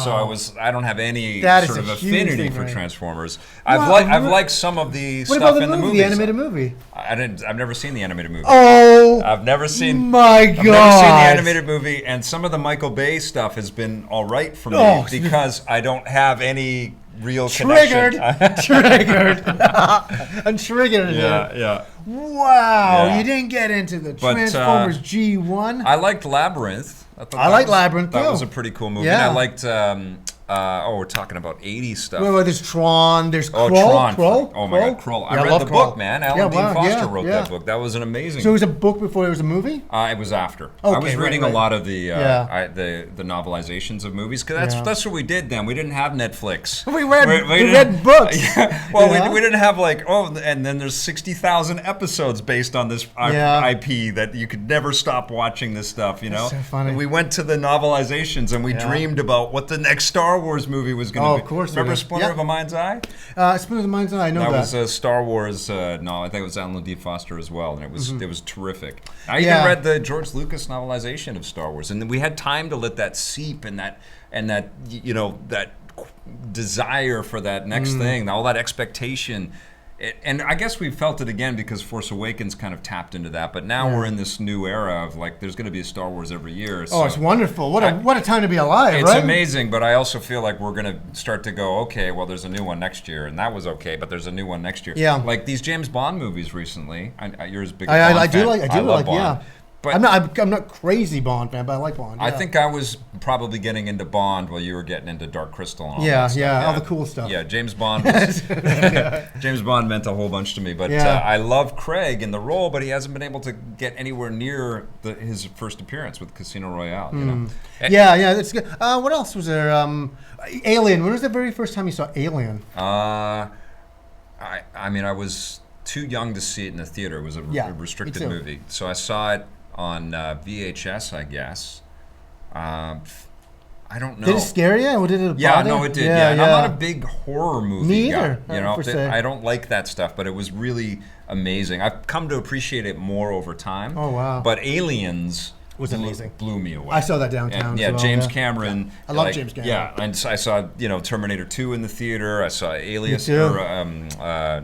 so I don't have any sort of affinity for Transformers. I've liked some of the stuff in the movies. The animated movie? I've never seen the animated movie. Oh, I've never seen. My God, I've never seen the animated movie, and some of the Michael Bay stuff has been all right for me because I don't have any real connection. Triggered. I'm triggered. Yeah. Wow, you didn't get into the Transformers G1. I liked Labyrinth. I like Labyrinth too. That was a pretty cool movie. Yeah. And I liked. We're talking about 80s stuff. Wait, there's Tron. There's Krull. Tron. Oh my God, Krull. I read the book, man. Alan Dean Foster wrote that book. That was an amazing. So it was a book before it was a movie? It was after. Okay, I was reading a lot of the novelizations of movies because that's what we did then. We didn't have Netflix. We read books. Well, we didn't have and then there's 60,000 episodes based on this IP that you could never stop watching this stuff. You know. That's so funny. We went to the novelizations and we dreamed about what the next Star Wars movie was going to be. Of course. Remember Splinter of a Mind's Eye? Splinter of the Mind's Eye, I know that. That was a Star Wars, I think it was Alan D. Foster as well, and it was terrific. I even read the George Lucas novelization of Star Wars, and we had time to let that seep and that desire for that next thing, all that expectation. And I guess we felt it again because Force Awakens kind of tapped into that. But now we're in this new era of there's going to be a Star Wars every year. So it's wonderful. What a time to be alive, It's amazing, but I also feel like we're going to start to go, okay, well, there's a new one next year. And that was okay, but there's a new one next year. Yeah. Like these James Bond movies recently. You're as big a Bond fan. I do like Bond. Yeah. But I'm not crazy Bond fan, but I like Bond. Yeah. I think I was probably getting into Bond while you were getting into Dark Crystal and all that stuff. Yeah, all the cool stuff. Yeah, James Bond James Bond meant a whole bunch to me. But I love Craig in the role, but he hasn't been able to get anywhere near his first appearance with Casino Royale. You know? Yeah, that's good. What else was there? Alien. When was the very first time you saw Alien? I mean, I was too young to see it in the theater. It was a restricted movie. So I saw it on VHS, I guess. I don't know. Did it scare you, or did it bother? Yeah, no, it did. Yeah. I'm not a big horror movie guy. You know, I don't like that stuff, but it was really amazing. I've come to appreciate it more over time. Oh wow! But Aliens was amazing. Blew me away. I saw that downtown. And, James Cameron. I love James Cameron. Yeah, and I saw Terminator 2 in the theater. I saw Alias, or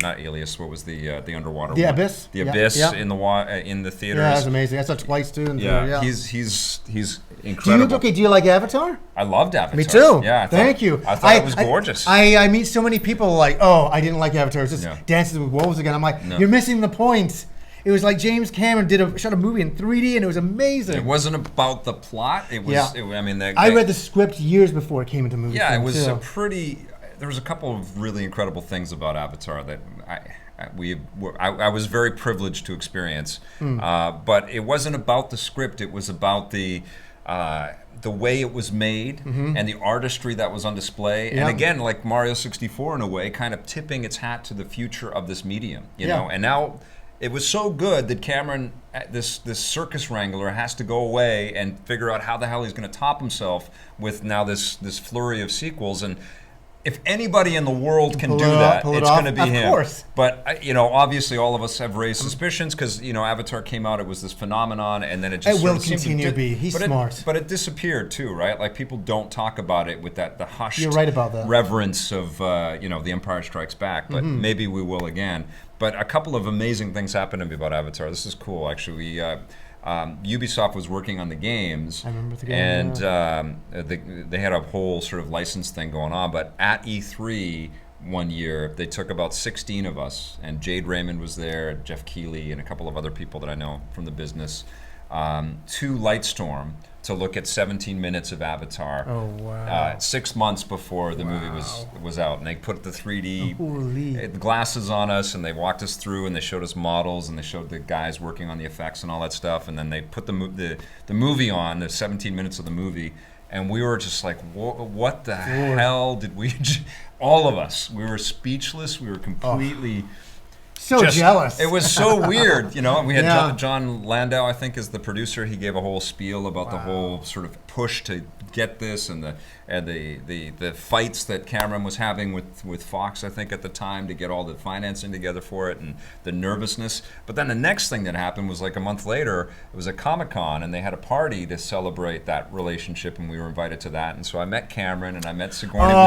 not Alias. What was the underwater one? Abyss. The Abyss in the theaters. Yeah, that was amazing. I saw it twice too. He's incredible. Do you like Avatar? I loved Avatar. Me too. Yeah, thank you. I thought it was gorgeous. I meet so many people like, I didn't like Avatar. It's just Dances with Wolves again. I'm like, you're missing the point. It was like James Cameron shot a movie in 3D, and it was amazing. It wasn't about the plot. It was. I read the script years before it came into movie. Yeah, it was a pretty. There was a couple of really incredible things about Avatar that I was very privileged to experience. But it wasn't about the script. It was about the way it was made and the artistry that was on display. And again, like Mario 64 in a way, kind of tipping its hat to the future of this medium. You know, and now. It was so good that Cameron, this circus wrangler, has to go away and figure out how the hell he's going to top himself with now this flurry of sequels. And if anybody in the world can do that, it's going to be him. Of course. But obviously, all of us have raised suspicions because Avatar came out. It was this phenomenon, and then it just will continue to be. He's smart, but it disappeared too, right? Like people don't talk about it with the hushed You're right about that. reverence of The Empire Strikes Back. But maybe we will again. But a couple of amazing things happened to me about Avatar. This is cool, actually. Ubisoft was working on the games, I remember the game, and they had a whole sort of license thing going on. But at E3 one year, they took about 16 of us, and Jade Raymond was there, Jeff Keighley, and a couple of other people that I know from the business, to Lightstorm to look at 17 minutes of Avatar. Oh, wow. 6 months before the movie was out. And they put the 3D glasses on us, and they walked us through, and they showed us models, and they showed the guys working on the effects and all that stuff. And then they put the movie on, the 17 minutes of the movie, and we were just like, what the hell did we... All of us, we were speechless. We were completely... So jealous. It was so weird, And we had John Landau, I think, as the producer. He gave a whole spiel about the whole sort of push to get this, and the fights that Cameron was having with Fox, I think, at the time, to get all the financing together for it, and the nervousness. But then the next thing that happened was like a month later. It was a Comic-Con, and they had a party to celebrate that relationship, and we were invited to that. And so I met Cameron, and I met Sigourney Weaver,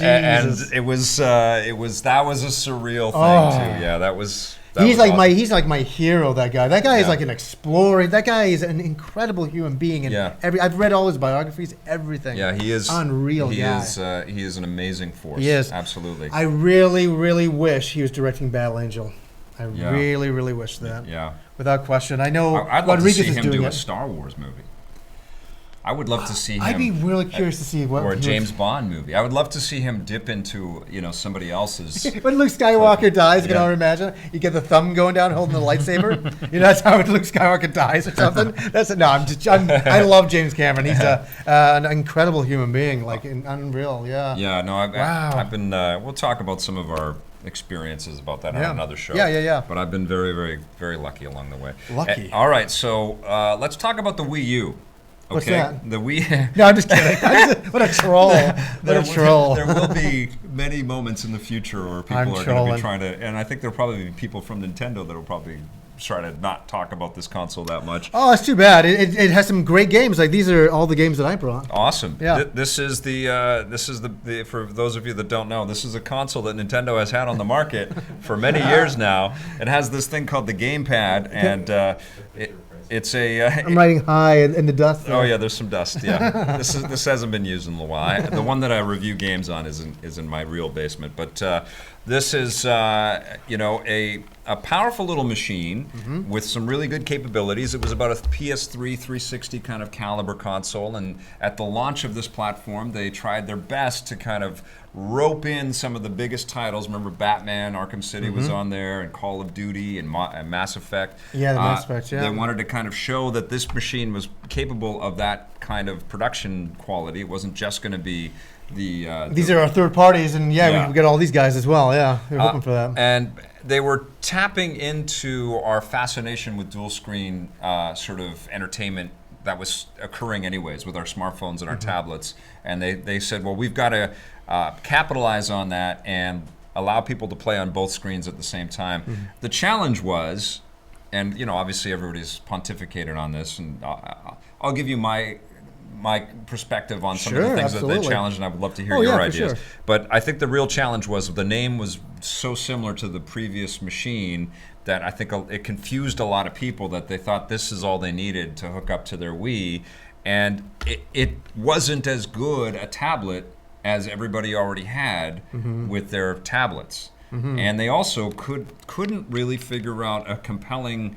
and it was that was a surreal thing too. Yeah, that was. He's like awesome. He's like my hero. That guy is like an explorer. That guy is an incredible human being. And I've read all his biographies, everything. Yeah, he is unreal. He is an amazing force. He is, absolutely. I really, really wish he was directing Battle Angel. I really, really wish that. Yeah, without question. I know I'd love to see him do a Star Wars movie. I would love to see him. I'd be really curious to see what. Or a James Bond movie. I would love to see him dip into somebody else's. When Luke Skywalker dies, you can all imagine. You get the thumb going down, holding the lightsaber. That's how Luke Skywalker dies or something. I love James Cameron. He's an incredible human being, like unreal. Yeah. Yeah. No. I've been. We'll talk about some of our experiences about that on another show. Yeah. But I've been very, very, very lucky along the way. Lucky. All right. So let's talk about the Wii U. Okay. What's that? The Wii. No, I'm just kidding. What a troll! What a troll! There will be many moments in the future where people are going to be trying to, and I think there'll probably be people from Nintendo that will probably try to not talk about this console that much. Oh, that's too bad. It has some great games. Like these are all the games that I brought. Awesome. Yeah. This is the for those of you that don't know, this is a console that Nintendo has had on the market for many years now. It has this thing called the gamepad, and it's a. I'm writing hi in the dust. Oh yeah, there's some dust. Yeah, this hasn't been used in a little while. The one that I review games on is in my real basement. But this is a powerful little machine with some really good capabilities. It was about a PS3 360 kind of caliber console, and at the launch of this platform, they tried their best to kind of rope in some of the biggest titles. Remember, Batman, Arkham City was on there, and Call of Duty, and Mass Effect. Yeah, the Mass Effect, yeah. They wanted to kind of show that this machine was capable of that kind of production quality. It wasn't just going to be these are our third parties, and we can get all these guys as well. Yeah, we're hoping for that. And they were tapping into our fascination with dual screen sort of entertainment that was occurring anyways with our smartphones and our tablets. And they said, well, we've got to capitalize on that and allow people to play on both screens at the same time. The challenge was, and obviously everybody's pontificated on this, and I'll give you my perspective on some of the things that they challenged, and I would love to hear your ideas. Sure. But I think the real challenge was the name was so similar to the previous machine that I think it confused a lot of people, that they thought this is all they needed to hook up to their Wii, and it wasn't as good a tablet as everybody already had with their tablets. And they also couldn't really figure out a compelling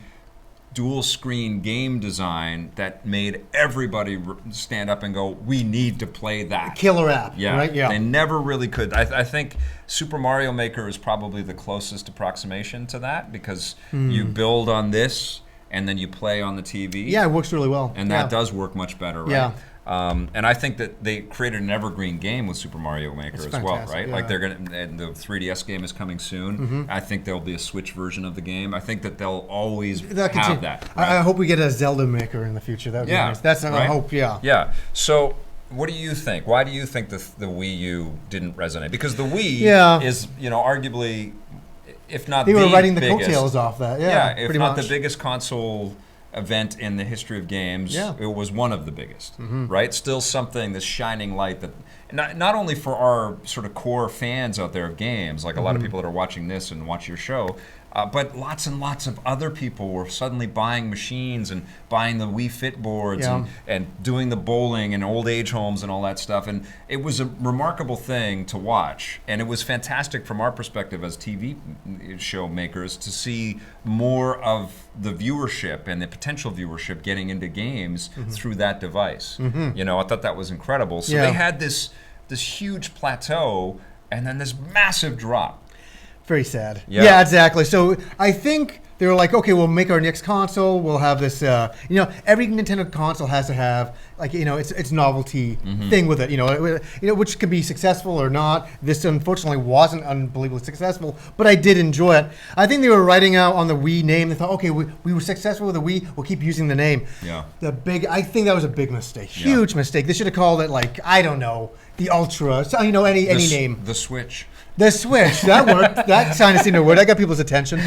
dual screen game design that made everybody stand up and go, we need to play that. Killer app. Yeah. Right? Yeah. They never really could. I think Super Mario Maker is probably the closest approximation to that, because you build on this and then you play on the TV. Yeah, it works really well. And that does work much better, right? Yeah. And I think that they created an evergreen game with Super Mario Maker as well, right? Yeah. Like they're and the 3DS game is coming soon. I think there'll be a Switch version of the game. I think that they'll always have that. Right? I hope we get a Zelda Maker in the future. That would be nice. That's a hope. Yeah. Yeah. So what do you think? Why do you think the Wii U didn't resonate? Because the Wii is, arguably, if not they the were riding the biggest, coattails off that. if not the biggest console event in the history of games, it was one of the biggest, right? Still something, this shining light that not only for our sort of core fans out there of games, like a lot of people that are watching this and watch your show, but lots and lots of other people were suddenly buying machines and buying the Wii Fit boards and doing the bowling in old age homes and all that stuff. And it was a remarkable thing to watch. And it was fantastic from our perspective as TV show makers to see more of the viewership and the potential viewership getting into games through that device. I thought that was incredible. So they had this huge plateau and then this massive drop. Very sad. Yeah, exactly. So I think they were like, okay, we'll make our next console. We'll have this, every Nintendo console has to have, its novelty thing with it, which can be successful or not. This unfortunately wasn't unbelievably successful, but I did enjoy it. I think they were writing out on the Wii name. They thought, okay, we were successful with the Wii. We'll keep using the name. Yeah. I think that was a big mistake. Huge mistake. They should have called it I don't know, the Ultra. So, any name. The Switch. The Switch, that worked. That kind of seemed to work. That got people's attention.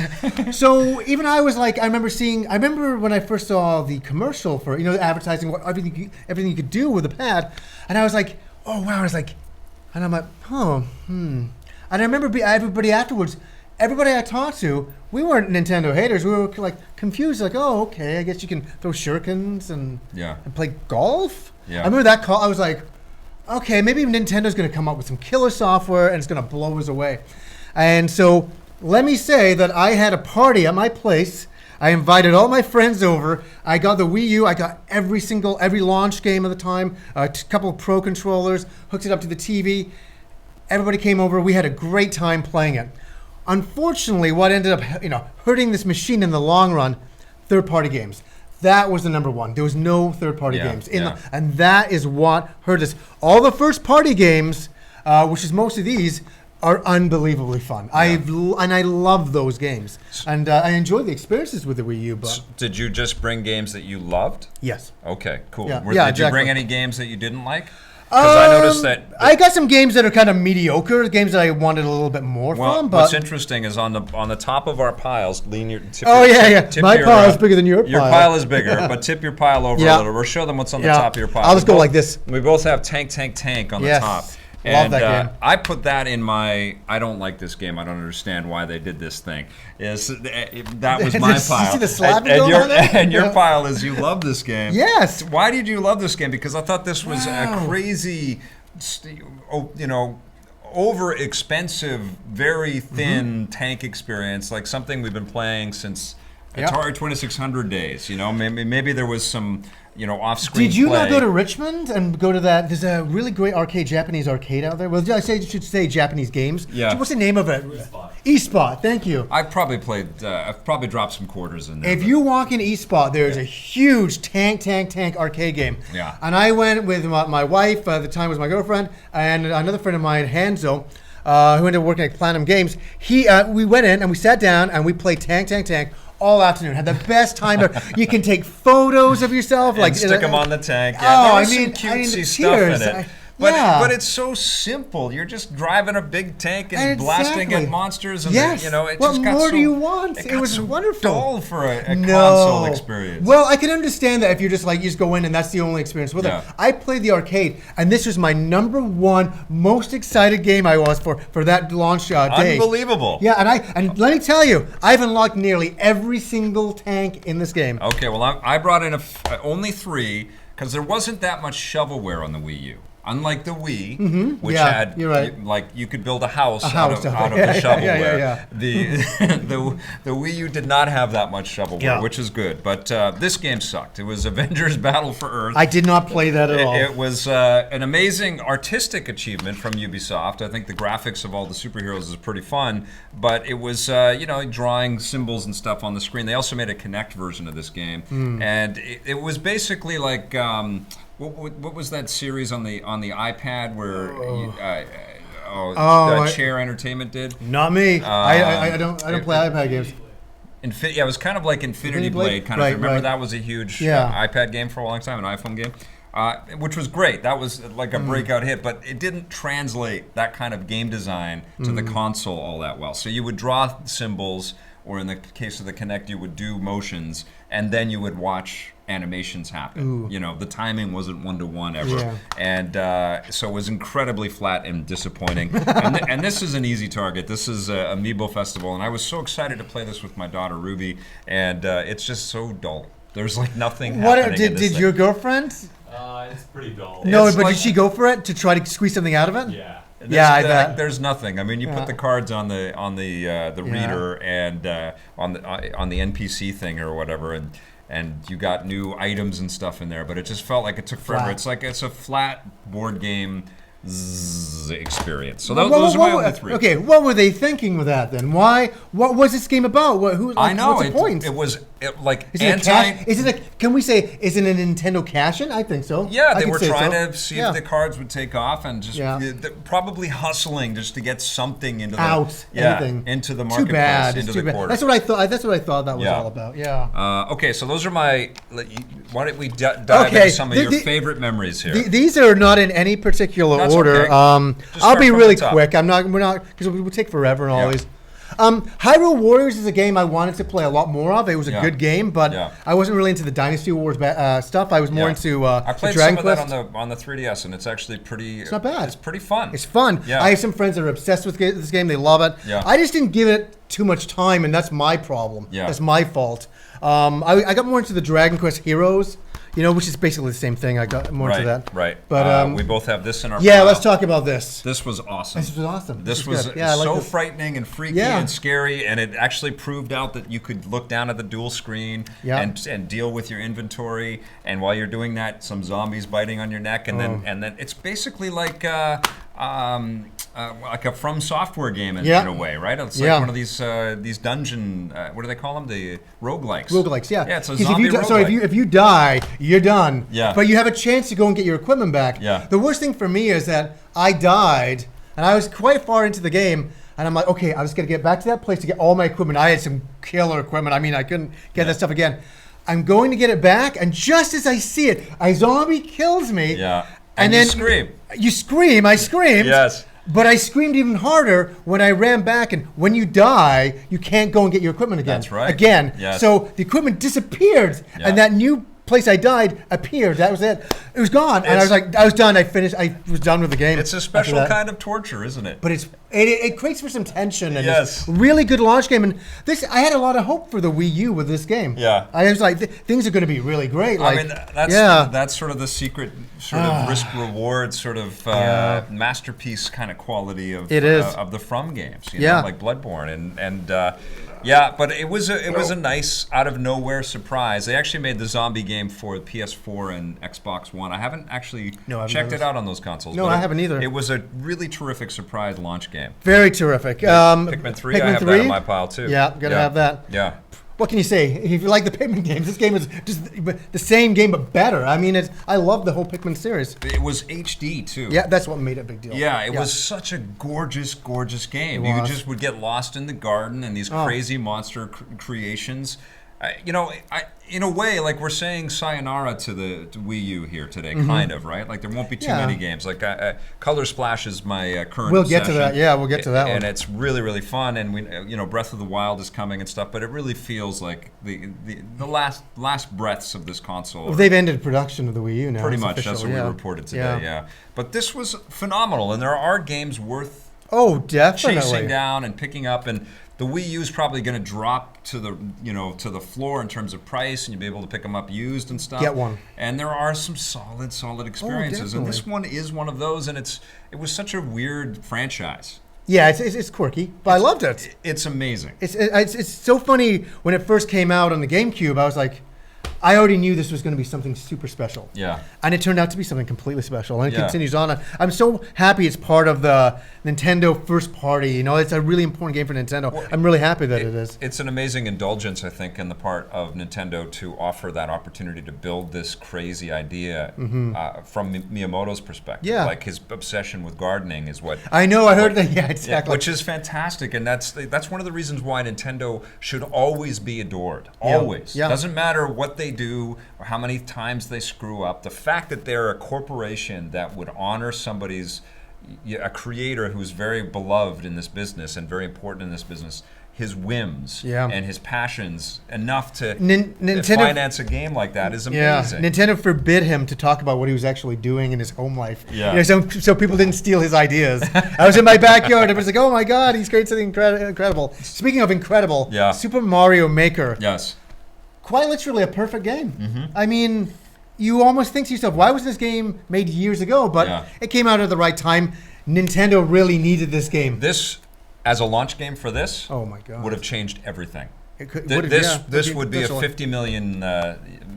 So even I was like, I remember when I first saw the commercial for, advertising everything you could do with a pad, and I was like, oh wow, and I'm like, And I remember everybody afterwards, everybody I talked to, we weren't Nintendo haters. We were confused, oh okay, I guess you can throw shurikens and play golf. Yeah. I remember that call. I was like, okay, maybe Nintendo's going to come up with some killer software and it's going to blow us away. And so let me say that I had a party at my place. I invited all my friends over. I got the Wii U. I got every launch game of the time, a couple of Pro controllers, hooked it up to the TV. Everybody came over. We had a great time playing it. Unfortunately, what ended up hurting this machine in the long run, third-party games. That was the number one. There was no third-party games. And that is what hurt us. All the first-party games, which is most of these, are unbelievably fun. Yeah. I love those games. And I enjoy the experiences with the Wii U. But did you just bring games that you loved? Yes. Okay, cool. Yeah. Did you bring any games that you didn't like? Because I noticed that I got some games that are kind of mediocre, games that I wanted a little bit more from. But what's interesting is on the top of our piles, lean your tip. My pile is bigger than your pile. Your pile is bigger, but tip your pile over a little. Or show them what's on the top of your pile. I'll just go like this. We both have Tank on the top. Love that game. I put that in my. I don't like this game. I don't understand why they did this thing. That was my pile. You see the slapping going on there? And your pile is you love this game. Yes. Why did you love this game? Because I thought this was a crazy, over expensive, very thin tank experience, like something we've been playing since Atari 2600 days. Maybe there was some. Off-screen Did you play. not go to Richmond and go to that? There's a really great Japanese arcade out there. Well, I should say Japanese games. Yeah. What's the name of it? eSpot. Thank you. I've probably dropped some quarters in there. If you walk in eSpot, there's a huge tank arcade game. Yeah. And I went with my wife, at the time was my girlfriend, and another friend of mine, Hanzo, who ended up working at Platinum Games. We went in and we sat down and we played tank all afternoon. Had the best time ever. You can take photos of yourself, and stick them on the tank. Yeah, there was some cutesy stuff in it. But it's so simple. You're just driving a big tank and blasting at monsters. And yes. What more do you want? It was wonderful. Dull for a console experience. Well, I can understand that if you're just you just go in and that's the only experience with it. I played the arcade, and this was my number one most excited game I was for that launch day. Unbelievable. Yeah, and let me tell you, I've unlocked nearly every single tank in this game. Okay, well I brought in only 3 because there wasn't that much shovelware on the Wii U. Unlike the Wii, which had you could build a house out of the shovelware. The Wii U did not have that much shovelware, which is good. But this game sucked. It was Avengers Battle for Earth. I did not play that at all. It was an amazing artistic achievement from Ubisoft. I think the graphics of all the superheroes is pretty fun, but it was drawing symbols and stuff on the screen. They also made a Kinect version of this game, and it was basically like. What was that series on the iPad where Chair Entertainment did? Not me. I don't play iPad games. It was kind of like Infinity Blade. Remember that was a huge iPad game for a long time, an iPhone game. which was great. That was like a breakout hit, but it didn't translate that kind of game design to the console all that well. So you would draw symbols, or in the case of the Kinect, you would do motions, and then you would watch animations happen. You know, the timing wasn't one-to-one ever. And so it was incredibly flat and disappointing. And this is an easy target. This is Amiibo Festival, and I was so excited to play this with my daughter, Ruby, and it's just so dull. There's like nothing happening in this did your girlfriend? It's pretty dull. No, but did she go for it to try to squeeze something out of it? Yeah. I bet. There's nothing. I mean, you put the cards on the reader and on the NPC thing or whatever, and you got new items and stuff in there, but it just felt like it took forever. It's like it's a flat board game experience. So those are my only three. Okay, what were they thinking with that then? Why? What was this game about? I know. What's the point? It was like Can we say is it a Nintendo cash-in? I think so. Yeah, they were trying to see if the cards would take off, and just probably hustling just to get something into into the marketplace, too bad. into the quarter. That's what I thought. That's what I thought that was all about. Yeah. Okay, so those are my. Why don't we dive into some of your favorite memories here? These are not in any particular order. Okay. I'll be really quick. We're not because we would take forever and all these. Hyrule Warriors is a game I wanted to play a lot more of. It was a good game, but I wasn't really into the Dynasty Wars stuff. I was more into I played Dragon some Quest. of that on the 3DS, and it's actually pretty. It's not bad. It's pretty fun. It's fun. Yeah. I have some friends that are obsessed with this game. They love it. Yeah. I just didn't give it too much time, and that's my problem. Yeah. That's my fault. I got more into the Dragon Quest Heroes. You know, which is basically the same thing. I got more into that. Right. But we both have this in our pile. Let's talk about this. This was awesome. This was awesome. This was so frightening and freaky and scary, and it actually proved out that you could look down at the dual screen and deal with your inventory. And while you're doing that, some zombies biting on your neck, and then it's basically like a From Software game in a way, right? It's like one of these dungeon, what do they call them? The roguelikes. Roguelikes, yeah. Yeah, it's a zombie roguelike. So if you die, you're done. Yeah. But you have a chance to go and get your equipment back. Yeah. The worst thing for me is that I died, and I was quite far into the game, and I'm like, okay, I was going to get back to that place to get all my equipment. I had some killer equipment. I mean, I couldn't get that stuff again. I'm going to get it back, and just as I see it, a zombie kills me. Yeah. And then you scream. You scream. I screamed. Yes. But I screamed even harder when I ran back, and when you die, you can't go and get your equipment again. That's right. Again. Yes. So the equipment disappeared, and that new place I died appeared. That was it. It was gone, and I was like, I was done. I finished. I was done with the game. It's a special kind of torture, isn't it? But it creates for some tension, and yes, it's a really good launch game. And this, I had a lot of hope for the Wii U with this game. Yeah, I was like, things are going to be really great. Like, I mean, that's sort of the secret, sort of risk reward, sort of masterpiece kind of quality of the From games. You know, like Bloodborne and. Yeah, but it was a nice out of nowhere surprise. They actually made the zombie game for PS4 and Xbox One. I haven't actually checked it out on those consoles. No, I haven't either. It was a really terrific surprise launch game. Very terrific. Pikmin 3, I have that in my pile too. Yeah, gotta have that. Yeah. What can you say? If you like the Pikmin games, this game is just the same game but better. I mean, I love the whole Pikmin series. It was HD too. Yeah, that's what made it a big deal. Yeah, it was such a gorgeous, gorgeous game. You just would get lost in the garden and these crazy monster creations. In a way, like we're saying sayonara to the Wii U here today, kind of, right? Like there won't be too many games. Like Color Splash is my current We'll get to that. Yeah, we'll get to that one. And it's really, really fun. And we, Breath of the Wild is coming and stuff. But it really feels like the last breaths of this console. Well, they've ended production of the Wii U now. Pretty much. That's what we reported today. Yeah. But this was phenomenal, and there are games worth definitely chasing down and picking up. And the Wii U is probably going to drop to the floor in terms of price, and you'll be able to pick them up used and stuff. Get one. And there are some solid experiences, and this one is one of those. And it was such a weird franchise. Yeah, it's quirky, but I loved it. It's amazing. It's so funny when it first came out on the GameCube. I was like, I already knew this was going to be something super special. Yeah. And it turned out to be something completely special. And it continues on. I'm so happy it's part of the Nintendo first party. It's a really important game for Nintendo. Well, I'm really happy that it is. It's an amazing indulgence, I think, in the part of Nintendo to offer that opportunity to build this crazy idea from Miyamoto's perspective. Yeah. Like his obsession with gardening is what... I know, I heard that. Yeah, exactly. Which is fantastic. And that's one of the reasons why Nintendo should always be adored. Always. Yeah. Doesn't matter what they do or how many times they screw up. The fact that they're a corporation that would honor a creator who's very beloved in this business and very important in this business, his whims and his passions enough to finance a game like that is amazing. Nintendo forbid him to talk about what he was actually doing in his home life. So people didn't steal his ideas. I was in my backyard. Everyone's like, "Oh my God, he's created something incredible." Speaking of incredible, Super Mario Maker. Yes. Quite literally a perfect game. I mean, you almost think to yourself, why was this game made years ago? But it came out at the right time. Nintendo really needed this game. This, as a launch game for this, oh my God, would have changed everything. This would be a 50 million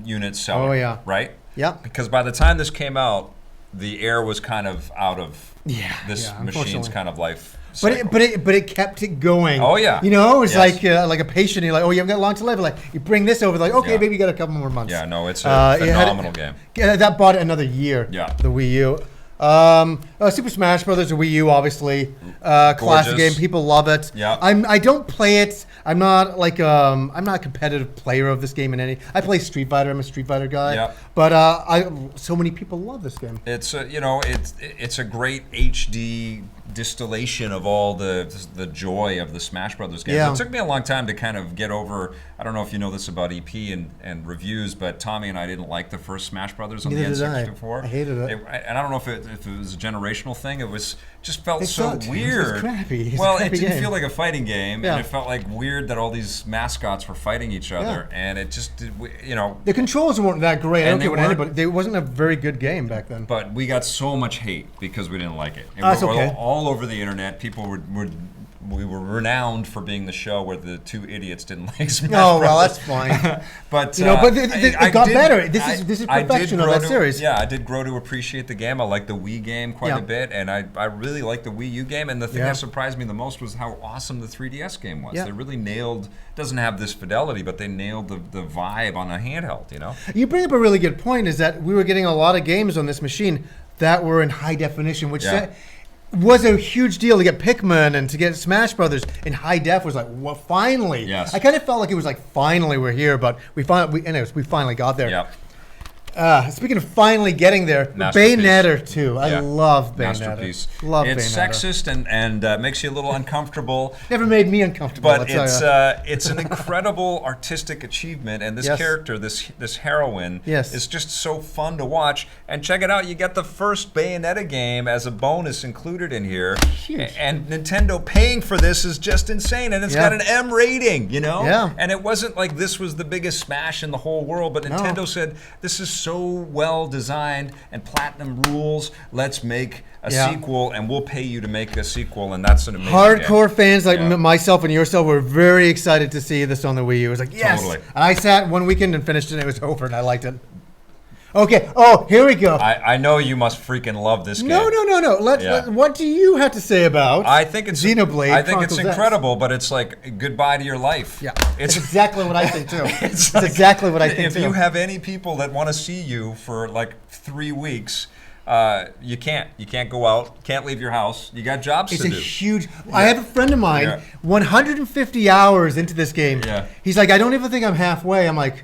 unit seller. Oh yeah. Right? Yeah. Because by the time this came out, the air was kind of out of this machine's kind of life. But it kept it going. Oh yeah. You know, it's like a patient. You're like, oh, you haven't got long to live. Like you bring this over, like okay, maybe you got a couple more months. Yeah, no, it's a phenomenal game. That bought it another year. Yeah. The Wii U. Super Smash Brothers, the Wii U, obviously, classic game. People love it. Yeah. I don't play it. I'm not like I'm not a competitive player of this game in any. I play Street Fighter. I'm a Street Fighter guy. Yeah. But so many people love this game. It's it's a great HD distillation of all the joy of the Smash Brothers games. Yeah. It took me a long time to kind of get over. I don't know if you know this about EP and reviews, but Tommy and I didn't like the first Smash Brothers on the N64. I hated it. And I don't know if it was a generational thing. It was just felt so sucked. weird. It was crappy. It didn't feel like a fighting game, and it felt like weird that all these mascots were fighting each other, and it just the controls weren't that great. I don't care what anybody. It wasn't a very good game back then. But we got so much hate because we didn't like it. That's okay. All over the internet, people we were renowned for being the show where the two idiots didn't like Smash Bros. Oh well, that's fine. But it got better. This is perfection of that series. Yeah, I did grow to appreciate the game. I like the Wii game quite a bit, and I really like the Wii U game. And the thing that surprised me the most was how awesome the 3DS game was. They really nailed. Doesn't have this fidelity, but they nailed the vibe on a handheld. You bring up a really good point. Is that we were getting a lot of games on this machine that were in high definition, which was a huge deal. To get Pikmin and to get Smash Brothers in high def was like, well, finally. Yes. I kind of felt like it was like, finally we're here, but we finally got there. Yeah. Speaking of finally getting there, Bayonetta 2. I love Bayonetta. Masterpiece. Love it's Bayonetta. sexist and makes you a little uncomfortable. Never made me uncomfortable. But it's an incredible artistic achievement, and this character, this heroine, is just so fun to watch. And check it out, you get the first Bayonetta game as a bonus included in here. Huge. And Nintendo paying for this is just insane, and it's got an M rating, Yeah. And it wasn't like this was the biggest smash in the whole world, but Nintendo said, this is so well designed and platinum rules, let's make a sequel, and we'll pay you to make a sequel, and that's an amazing hardcore fans like myself and yourself were very excited to see this on the Wii U. It was like, yes! Totally. And I sat one weekend and finished it, and it was over, and I liked it. Okay, here we go. I know you must freaking love this game. No. What do you have to say about I think it's Xenoblade? I think it's incredible, but it's like goodbye to your life. Yeah, it's exactly what I think too. It's exactly what I think too. If you have any people that want to see you for like 3 weeks, you can't go out, can't leave your house. You got jobs to do. It's a huge. I have a friend of mine, 150 hours into this game. Yeah. He's like, I don't even think I'm halfway. I'm like,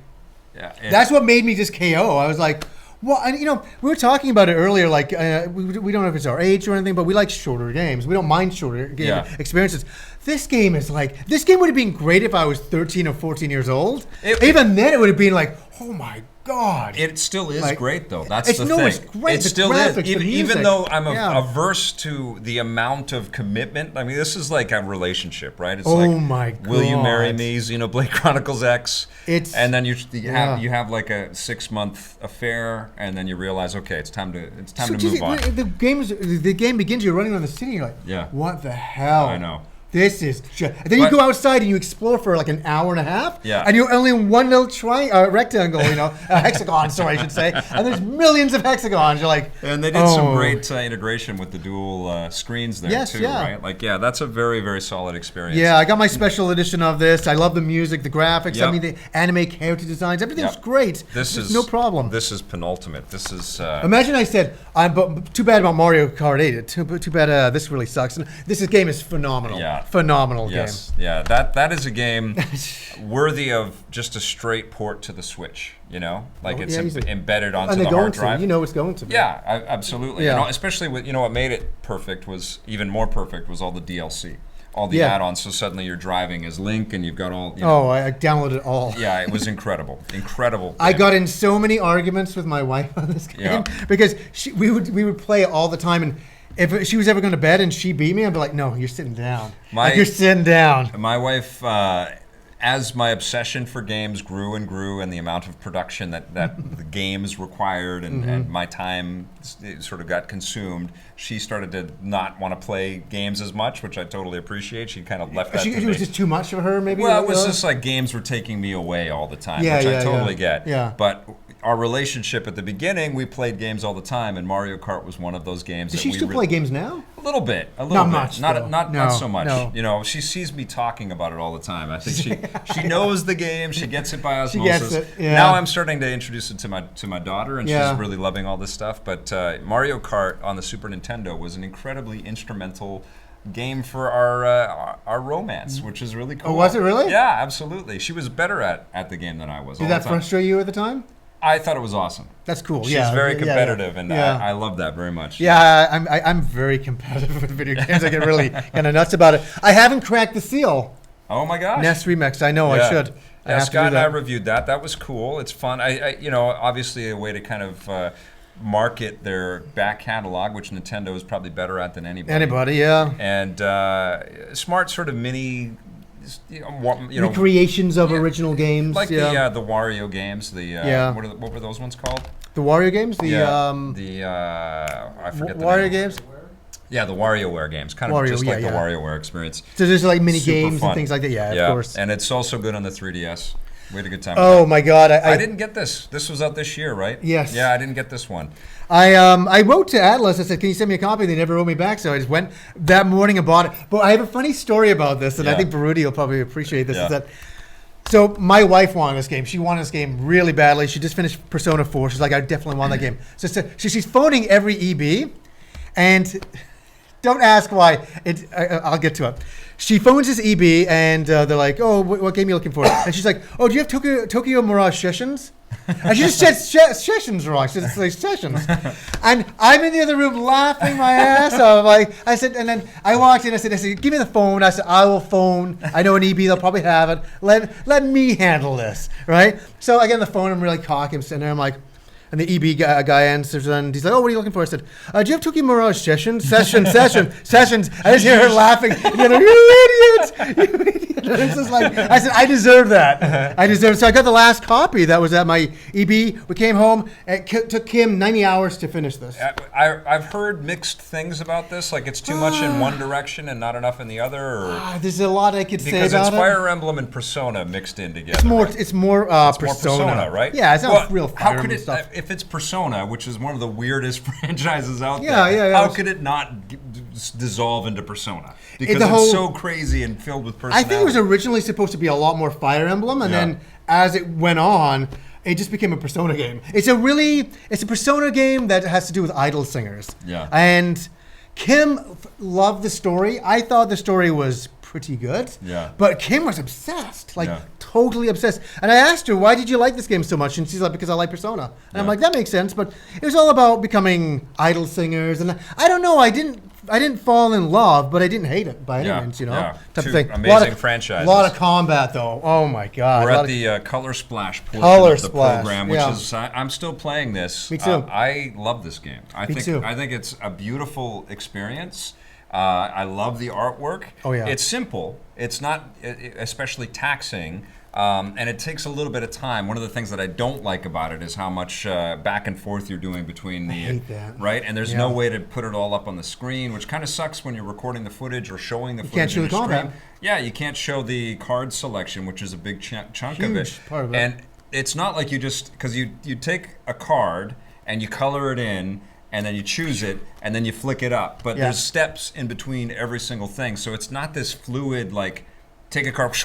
that's what made me just KO. I was like, well, and we were talking about it earlier. Like, we don't know if it's our age or anything, but we like shorter games. We don't mind shorter game experiences. This game would have been great if I was 13 or 14 years old. Even then, it would have been like, oh my God. It still is great, though. That's the thing. It's great. It still is. Even though I'm averse to the amount of commitment. I mean, this is like a relationship, right? It's my God. Will you marry me? Xenoblade Chronicles X. And then you have like a 6-month affair, and then you realize, okay, it's time to move on. The game begins. You're running around the city. You're like, what the hell? I know. This is just. And then you go outside and you explore for like an hour and a half. Yeah. And you're only in one little rectangle, a hexagon, sorry, I should say. And there's millions of hexagons. You're like. And they did some great integration with the dual screens there too, right? Like, that's a very, very solid experience. Yeah, I got my special edition of this. I love the music, the graphics. Yep. I mean, the anime character designs. Everything's great. This is no problem. This is penultimate. This is. Imagine I said, too bad about Mario Kart 8. Too bad. This really sucks. And this game is phenomenal. Yeah. Phenomenal game. Yes, yeah, that is a game worthy of just a straight port to the Switch. Like it's embedded onto the hard drive. It's going to be. Yeah, absolutely. Yeah. Especially with what made it perfect was even more perfect was all the DLC. All the add-ons, so suddenly you're driving as Link, and you've got all. I downloaded it all. Yeah, it was incredible, incredible. I got in so many arguments with my wife on this game because we would play it all the time, and if she was ever going to bed and she beat me, I'd be like, "No, you're sitting down. You're sitting down." My wife, as my obsession for games grew and grew, and the amount of production that the games required, and my time sort of got consumed, she started to not want to play games as much, which I totally appreciate. She kind of left that to me. It was just too much for her, maybe? Well, it was just like games were taking me away all the time, which I totally get. Yeah. But our relationship at the beginning, we played games all the time, and Mario Kart was one of those games. Does she still play games now? A little bit. Not much. Not so much. No. She sees me talking about it all the time. I think she knows the game. She gets it by osmosis. She gets it. Yeah. Now I'm starting to introduce it to my daughter, and she's really loving all this stuff. But Mario Kart on the Super Nintendo was an incredibly instrumental game for our romance, which is really cool. Oh, was it really? Yeah, absolutely. She was better at the game than I was. Did that frustrate you at the time? I thought it was awesome. That's cool. She's very competitive, and I love that very much. Yeah, I'm very competitive with video games. I get really kind of nuts about it. I haven't cracked the seal. Oh my gosh. NES Remix. I know I should. Yeah, Scott and I reviewed that. That was cool. It's fun. I obviously a way to kind of market their back catalog, which Nintendo is probably better at than anybody. And smart sort of mini. Recreations of original games, like the Wario games. What were those ones called? The Wario games. I forget the Wario name. games. Yeah, the WarioWare games, kind of just like the WarioWare experience. So there's like mini Super games fun. and things like that. Yeah, of course. And it's also good on the 3DS. We had a good time. Oh my God! I didn't get this. This was out this year, right? Yes. Yeah, I didn't get this one. I wrote to Atlas. I said, "Can you send me a copy?" They never wrote me back, so I just went that morning and bought it. But I have a funny story about this, and I think Baruti will probably appreciate this. Is that so? My wife wanted this game. She wanted this game really badly. She just finished Persona 4. She's like, "I definitely want that game." So she's phoning every EB, and don't ask why. I'll get to it. She phones this EB, and they're like, "Oh, what game are you looking for?" And she's like, "Oh, do you have Tokyo Mirage Sessions?" And she just said Sessions wrong. She said Sessions. And I'm in the other room laughing my ass off. I said, and then I walked in. I said, "Give me the phone." I said, "I will phone. I know an EB. They'll probably have it. Let me handle this, right?" So I get on the phone. I'm really cocky. I'm sitting there. I'm like. And the EB guy answers, and he's like, "Oh, what are you looking for?" I said, "Do you have Tokyo Mirage Sessions?" Sessions. I just hear her laughing. You idiot! And it's just like, I said, "I deserve that. I deserve it." So I got the last copy that was at my EB. We came home. It took Kim 90 hours to finish this. I've heard mixed things about this. Like it's too much in one direction and not enough in the other. Or there's a lot I could say about it. Because it's Fire Emblem and Persona mixed in together. It's more Persona, right? Yeah, it's not real Fire Emblem stuff. If it's Persona, which is one of the weirdest franchises out there, how could it not dissolve into Persona? Because it's so crazy and filled with personality. I think it was originally supposed to be a lot more Fire Emblem, and then as it went on, it just became a Persona game. It's a Persona game that has to do with idol singers. Yeah. And Kim loved the story. I thought the story was pretty good. Yeah. But Kim was obsessed, totally obsessed. And I asked her, "Why did you like this game so much?" And she's like, "Because I like Persona." And I'm like, "That makes sense." But it was all about becoming idol singers, and I don't know. I didn't fall in love, but I didn't hate it by any means, type of thing. Amazing franchises. A lot of combat, though. Oh my God. We're at the Color Splash portion of the program, which is I'm still playing this. Me too. I love this game. I think it's a beautiful experience. I love the artwork. Oh yeah. It's simple. It's not especially taxing. And it takes a little bit of time. One of the things that I don't like about it is how much back and forth you're doing between the... I hate that. Right? And there's no way to put it all up on the screen, which kind of sucks when you're recording the footage or showing the footage. You can't show the combat. Yeah, you can't show the card selection, which is a big chunk of it. Huge part of it. And it's not like you just... Because you take a card and you color it in, and then you choose it, and then you flick it up. But there's steps in between every single thing. So it's not this fluid, like, take a card...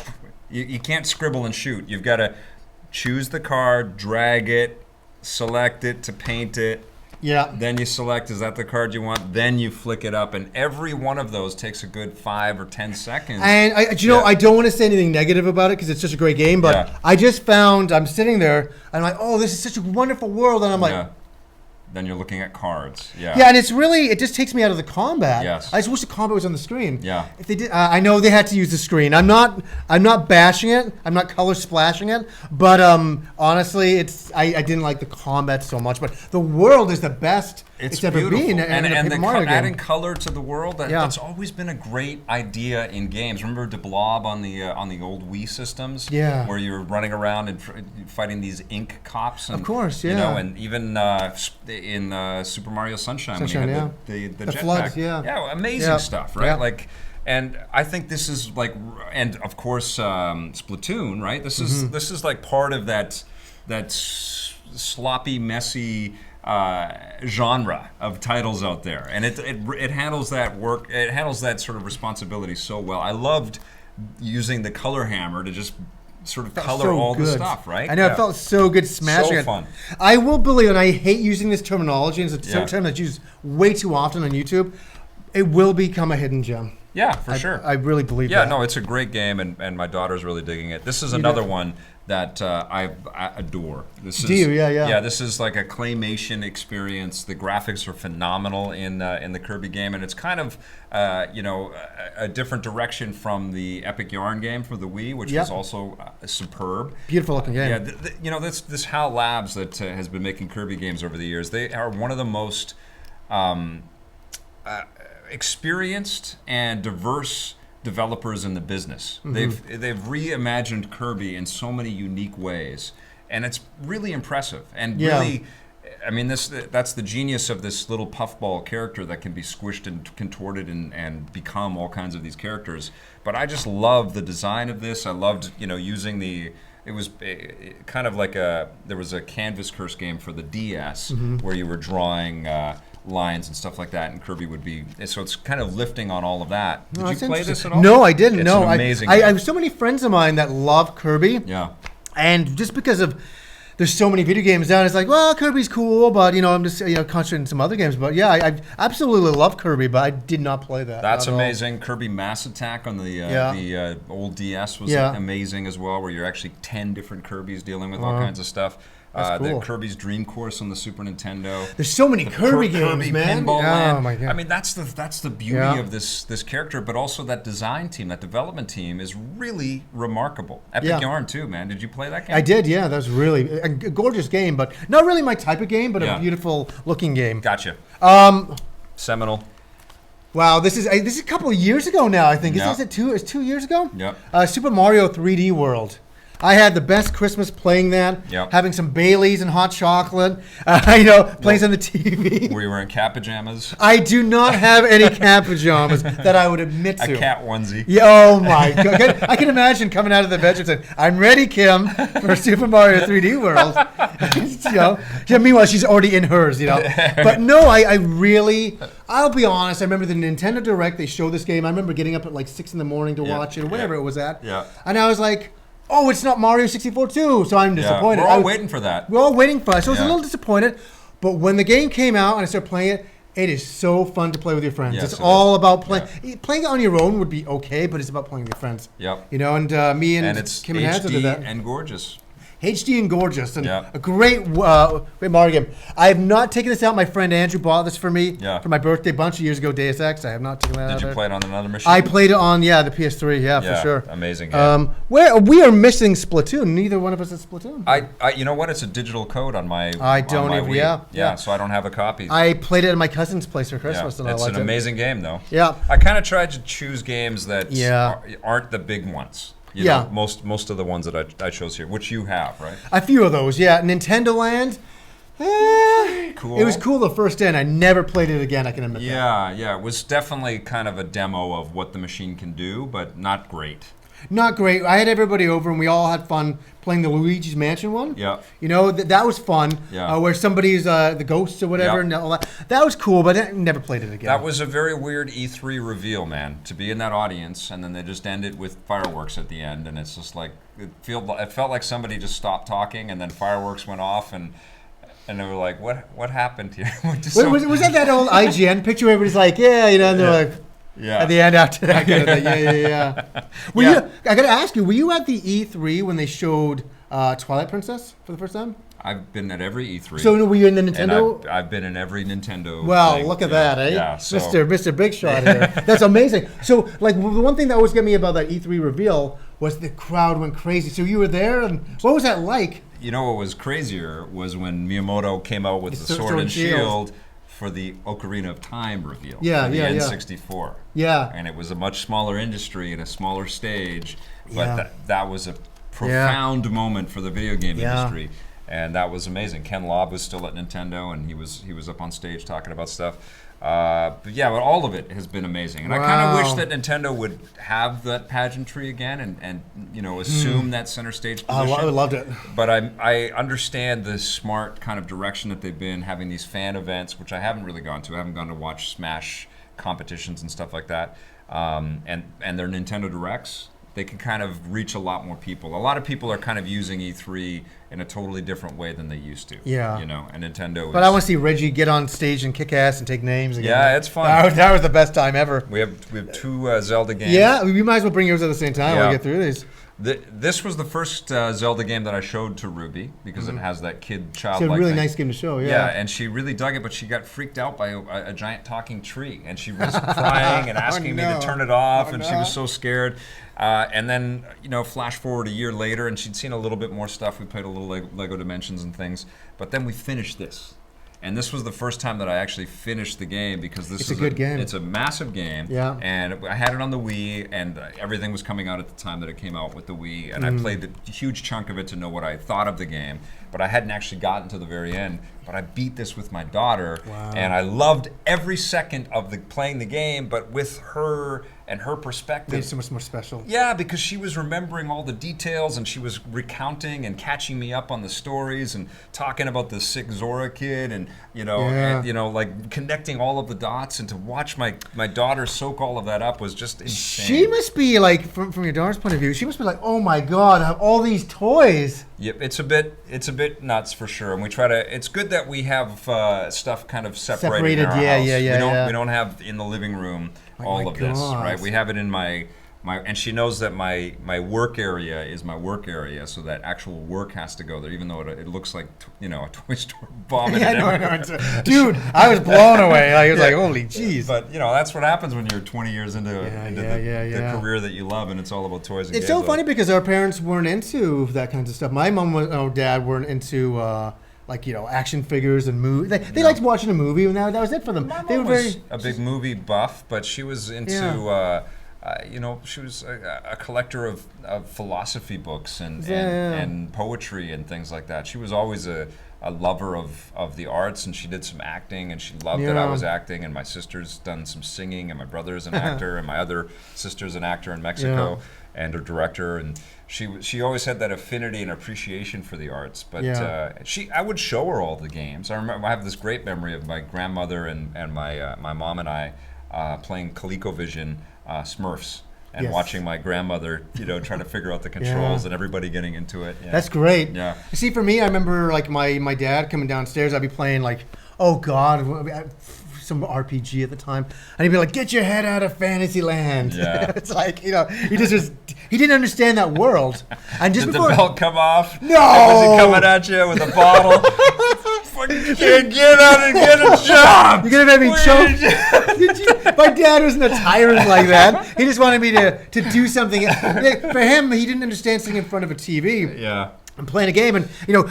You can't scribble and shoot. You've got to choose the card, drag it, select it to paint it, Yeah. Then you select, is that the card you want? Then you flick it up, and every one of those takes a good 5 or 10 seconds. And I don't want to say anything negative about it because it's such a great game, but I just found, I'm sitting there, and I'm like, oh, this is such a wonderful world, and I'm like, then you're looking at cards. Yeah, and it just takes me out of the combat. Yes. I just wish the combat was on the screen. Yeah. If they did, I know they had to use the screen. I'm not bashing it. I'm not color splashing it. But honestly, I didn't like the combat so much. But the world is the best it's ever been. And adding color to the world, that's always been a great idea in games. Remember De Blob on the old Wii systems? Yeah. Where you're running around and fighting these ink cops. And, of course, yeah. You know, and even in Super Mario Sunshine when you had the jetpack. Floods, yeah, amazing stuff, right? Like, and I think this is like, and of course Splatoon, right? This is like part of that sloppy, messy genre of titles out there, and it handles that work. It handles that sort of responsibility so well. I loved using the color hammer to just sort of color all the stuff, right? I know, it felt so good smashing it. So fun. I will believe, and I hate using this terminology, and it's a term that's used way too often on YouTube, it will become a hidden gem. Yeah, for sure. I really believe that. Yeah, no, it's a great game, and my daughter's really digging it. This is another one that I adore. Do you? Yeah. Yeah, this is like a claymation experience. The graphics are phenomenal in the Kirby game, and it's kind of a different direction from the Epic Yarn game for the Wii, which was also superb. Beautiful looking game. Yeah, this HAL Labs that has been making Kirby games over the years. They are one of the most experienced and diverse developers in the business. Mm-hmm. They've reimagined Kirby in so many unique ways, and it's really impressive. And really, I mean, that's the genius of this little puffball character that can be squished and contorted and become all kinds of these characters. But I just love the design of this. I loved using the. It was kind of like there was a Canvas Curse game for the DS where you were drawing lines and stuff like that, and Kirby would be. So it's kind of lifting on all of that. Did you play this at all? No, I didn't. It's an amazing I have so many friends of mine that love Kirby. Yeah. And just because of there's so many video games now, it's like, well, Kirby's cool, but I'm just concentrating on some other games. But yeah, I absolutely love Kirby, but I did not play that. That's amazing. Kirby Mass Attack on the old DS was amazing as well, where you're actually 10 different Kirbys dealing with all kinds of stuff. That's cool. The Kirby's Dream Course on the Super Nintendo. There's so many Kirby games, man. Pinball Land. My God. I mean, that's the beauty of this character, but also that design team, that development team is really remarkable. Epic Yarn too, man. Did you play that game? I did, yeah. That was really a gorgeous game, but not really my type of game, but a beautiful looking game. Gotcha. Seminal. Wow, this is a couple of years ago now, I think. Is it 2 years ago? Yep. Super Mario 3D World. I had the best Christmas playing that, having some Baileys and hot chocolate, playing on the TV. Were you wearing cat pajamas? I do not have any cat pajamas that I would admit to. A cat onesie. Yeah, oh my God. I can imagine coming out of the bedroom saying, I'm ready, Kim, for Super Mario 3D World. Meanwhile, she's already in hers, But no, I'll be honest, I remember the Nintendo Direct, they showed this game. I remember getting up at like 6 in the morning to watch it, or whatever it was at. Yeah. And I was like, oh, it's not Mario 64 too, so I'm disappointed. We're all waiting for that. We're all waiting for it, so I was a little disappointed. But when the game came out and I started playing it, it is so fun to play with your friends. Yes, it's all about playing. Playing it on your own would be okay, but it's about playing with your friends. Yep. And me and it's Kim and Hanson did that. and gorgeous. HD and gorgeous, and a great Mario game. I have not taken this out. My friend Andrew bought this for me for my birthday a bunch of years ago, Deus Ex. I have not taken that out. Did you play it on another machine? I played it on, the PS3, for sure. Amazing game. We are missing Splatoon. Neither one of us has Splatoon. I you know what? It's a digital code on my I don't on my even, Wii. So I don't have a copy. I played it at my cousin's place for Christmas, and I liked it. It's an amazing game, though. Yeah. I kind of tried to choose games that aren't the big ones. Most of the ones that I chose here, which you have, right? A few of those, Nintendo Land. Cool. It was cool the first day, and I never played it again. I can admit that. Yeah. It was definitely kind of a demo of what the machine can do, but not great. Not great. I had everybody over, and we all had fun playing the Luigi's Mansion one. Yeah. That was fun. Yeah. Where somebody's the ghosts or whatever, and all that. That was cool, but I never played it again. That was a very weird E3 reveal, man. To be in that audience, and then they just end it with fireworks at the end, and it's just like it felt like somebody just stopped talking, and then fireworks went off, and And they were like, what happened here? Was that old IGN picture where everybody's like, yeah, you know, and they're like, at the end after that kind of thing. Yeah. I got to ask you, were you at the E3 when they showed Twilight Princess for the first time? I've been at every E3. So were you in the Nintendo? And I've been in every Nintendo. Wow, thing. Look at that, eh? Yeah, so. Mr. Big Shot here. That's amazing. So, like, the one thing that always got me about that E3 reveal was the crowd went crazy. So you were there, and what was that like? You know what was crazier was when Miyamoto came out with the Sword and Shield for the Ocarina of Time reveal. The N64. Yeah. And it was a much smaller industry and a smaller stage, but that was a profound moment for the video game industry. And that was amazing. Ken Lobb was still at Nintendo, and he was up on stage talking about stuff. But all of it has been amazing. And I kind of wish that Nintendo would have that pageantry again and assume that center stage position. I loved it. But I understand the smart kind of direction that they've been having these fan events, which I haven't really gone to. I haven't gone to watch Smash competitions and stuff like that. And their Nintendo Directs, they can kind of reach a lot more people. A lot of people are kind of using E3 in a totally different way than they used to. Yeah. And Nintendo. But I want to see Reggie get on stage and kick ass and take names again. Yeah, it's fun. That was the best time ever. We have two Zelda games. Yeah, we might as well bring yours at the same time while we get through these. This was the first Zelda game that I showed to Ruby because it has that childlike It's a really thing. nice game to show, Yeah, and she really dug it, but she got freaked out by a giant talking tree, and she was crying and asking me to turn it off, and she was so scared. And then, flash forward a year later, and she'd seen a little bit more stuff. We played a little Lego Dimensions and things, but then we finished this. And this was the first time that I actually finished the game because this is a good game. It's a massive game. Yeah. And I had it on the Wii, and everything was coming out at the time that it came out with the Wii. And I played a huge chunk of it to know what I thought of the game. But I hadn't actually gotten to the very end. But I beat this with my daughter, and I loved every second of playing the game, but with her and her perspective. Made it so much more special. Yeah, because she was remembering all the details, and she was recounting and catching me up on the stories and talking about the sick Zora kid, and like connecting all of the dots. And to watch my daughter soak all of that up was just insane. She must be like, from your daughter's point of view, she must be like, oh my God, I have all these toys. Yep, it's a bit nuts for sure, and we try to. It's good that we have stuff kind of separated in our house. We don't have in the living room all of this, right? We have it in my, and she knows that my work area is my work area, so that actual work has to go there, even though it looks like a toy store vomit. Dude, I was blown away. I was like, holy jeez. But that's what happens when you're 20 years into the career that you love, and it's all about toys and games. It's so funny because our parents weren't into that kind of stuff. My mom and dad weren't into action figures and movies. They liked watching a movie, and that was it for them. They were was a big movie buff, but she was into. She was a collector of philosophy books and poetry and things like that. She was always a lover of the arts, and she did some acting, and she loved that I was acting, and my sister's done some singing, and my brother's an actor, and my other sister's an actor in Mexico and a director, and she always had that affinity and appreciation for the arts. But I would show her all the games. I remember I have this great memory of my grandmother and my mom and I playing ColecoVision Smurfs and watching my grandmother, trying to figure out the controls and everybody getting into it. Yeah. That's great. Yeah. See, for me, I remember like my dad coming downstairs. I'd be playing like, oh God, some RPG at the time, and he'd be like, "Get your head out of Fantasyland." Yeah. It's like he didn't understand that world. And just did before the belt come off? No. Was he coming at you with a bottle? Get out and get a job. You're gonna have me choke. My dad wasn't a tyrant like that. He just wanted me to do something. For him, he didn't understand sitting in front of a TV. Yeah. And playing a game, and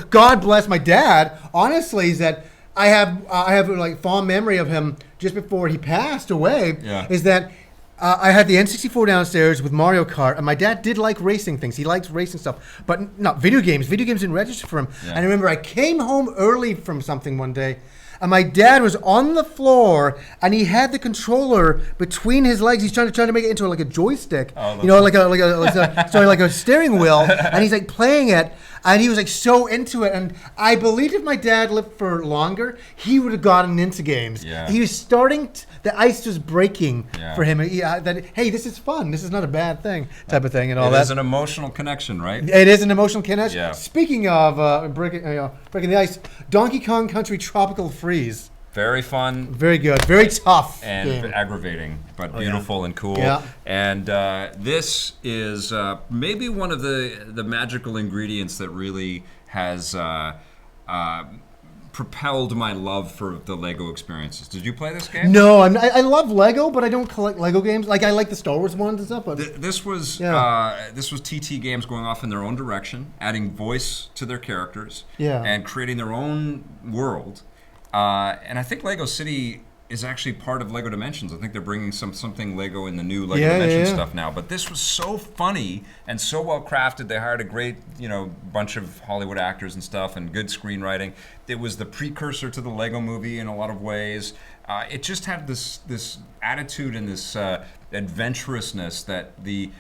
God bless my dad. Honestly, is that I have like fond memory of him just before he passed away. Yeah. Is that I had the N64 downstairs with Mario Kart, and my dad did like racing things. He liked racing stuff, but not video games. Video games didn't register for him. Yeah. And I remember I came home early from something one day, and my dad was on the floor, and he had the controller between his legs. He's trying to make it into like a joystick, like a steering wheel, and he's like playing it. And he was like so into it. And I believe if my dad lived for longer, he would have gotten into games. Yeah. He was starting, the ice was breaking for him. Hey, this is fun. This is not a bad thing, type of thing, and all that. It is an emotional connection, right? It is an emotional connection. Yeah. Speaking of breaking the ice, Donkey Kong Country Tropical Freeze. Very fun. Very good. Very tough. And game. Aggravating, but beautiful and cool. Yeah. And this is maybe one of the magical ingredients that really has propelled my love for the Lego experiences. Did you play this game? No, I love Lego, but I don't collect Lego games. Like I like the Star Wars ones and stuff. But this was TT Games going off in their own direction, adding voice to their characters, and creating their own world. And I think Lego City is actually part of Lego Dimensions. I think they're bringing something Lego in the new Lego Dimensions stuff now. But this was so funny and so well crafted. They hired a great, bunch of Hollywood actors and stuff, and good screenwriting. It was the precursor to the Lego Movie in a lot of ways. It just had this attitude and this adventurousness that the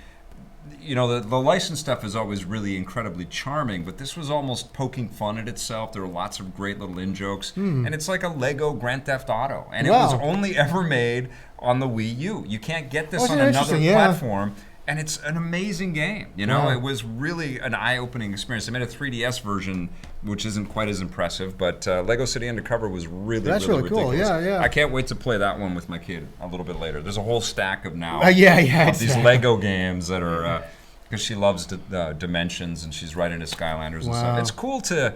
licensed stuff is always really incredibly charming, but this was almost poking fun at itself. There were lots of great little in-jokes, and it's like a Lego Grand Theft Auto, and it was only ever made on the Wii U. You can't get this on another platform, and it's an amazing game. It was really an eye-opening experience. They made a 3DS version, which isn't quite as impressive, but Lego City Undercover was really ridiculous. Cool. Yeah. I can't wait to play that one with my kid a little bit later. There's a whole stack of now these Lego games that are, because she loves Dimensions and she's right into Skylanders and stuff. It's cool to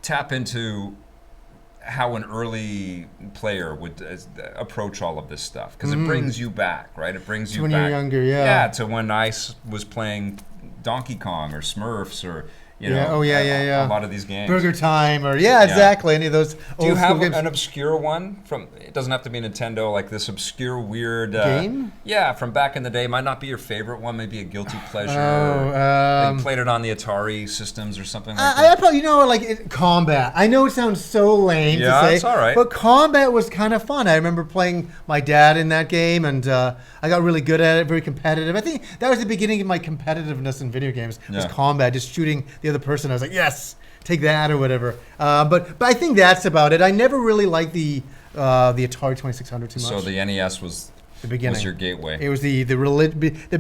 tap into how an early player would approach all of this stuff, because it brings you back, right? It brings you when back. You're younger, to when I was playing Donkey Kong or Smurfs or a lot of these games. Burger Time or exactly, any of those old Do you have games. an obscure one from? It doesn't have to be Nintendo. Like this obscure, weird game. Yeah, from back in the day. Might not be your favorite one. Maybe a guilty pleasure. You played it on the Atari systems or something like that. I probably Combat. I know it sounds so lame to say, it's all right. But Combat was kind of fun. I remember playing my dad in that game, and I got really good at it. Very competitive. I think that was the beginning of my competitiveness in video games. Was Combat, just shooting the other person. I was like, yes, take that or whatever. But I think that's about it. I never really liked the Atari 2600 too much. So the NES was the beginning. Was your gateway. It was the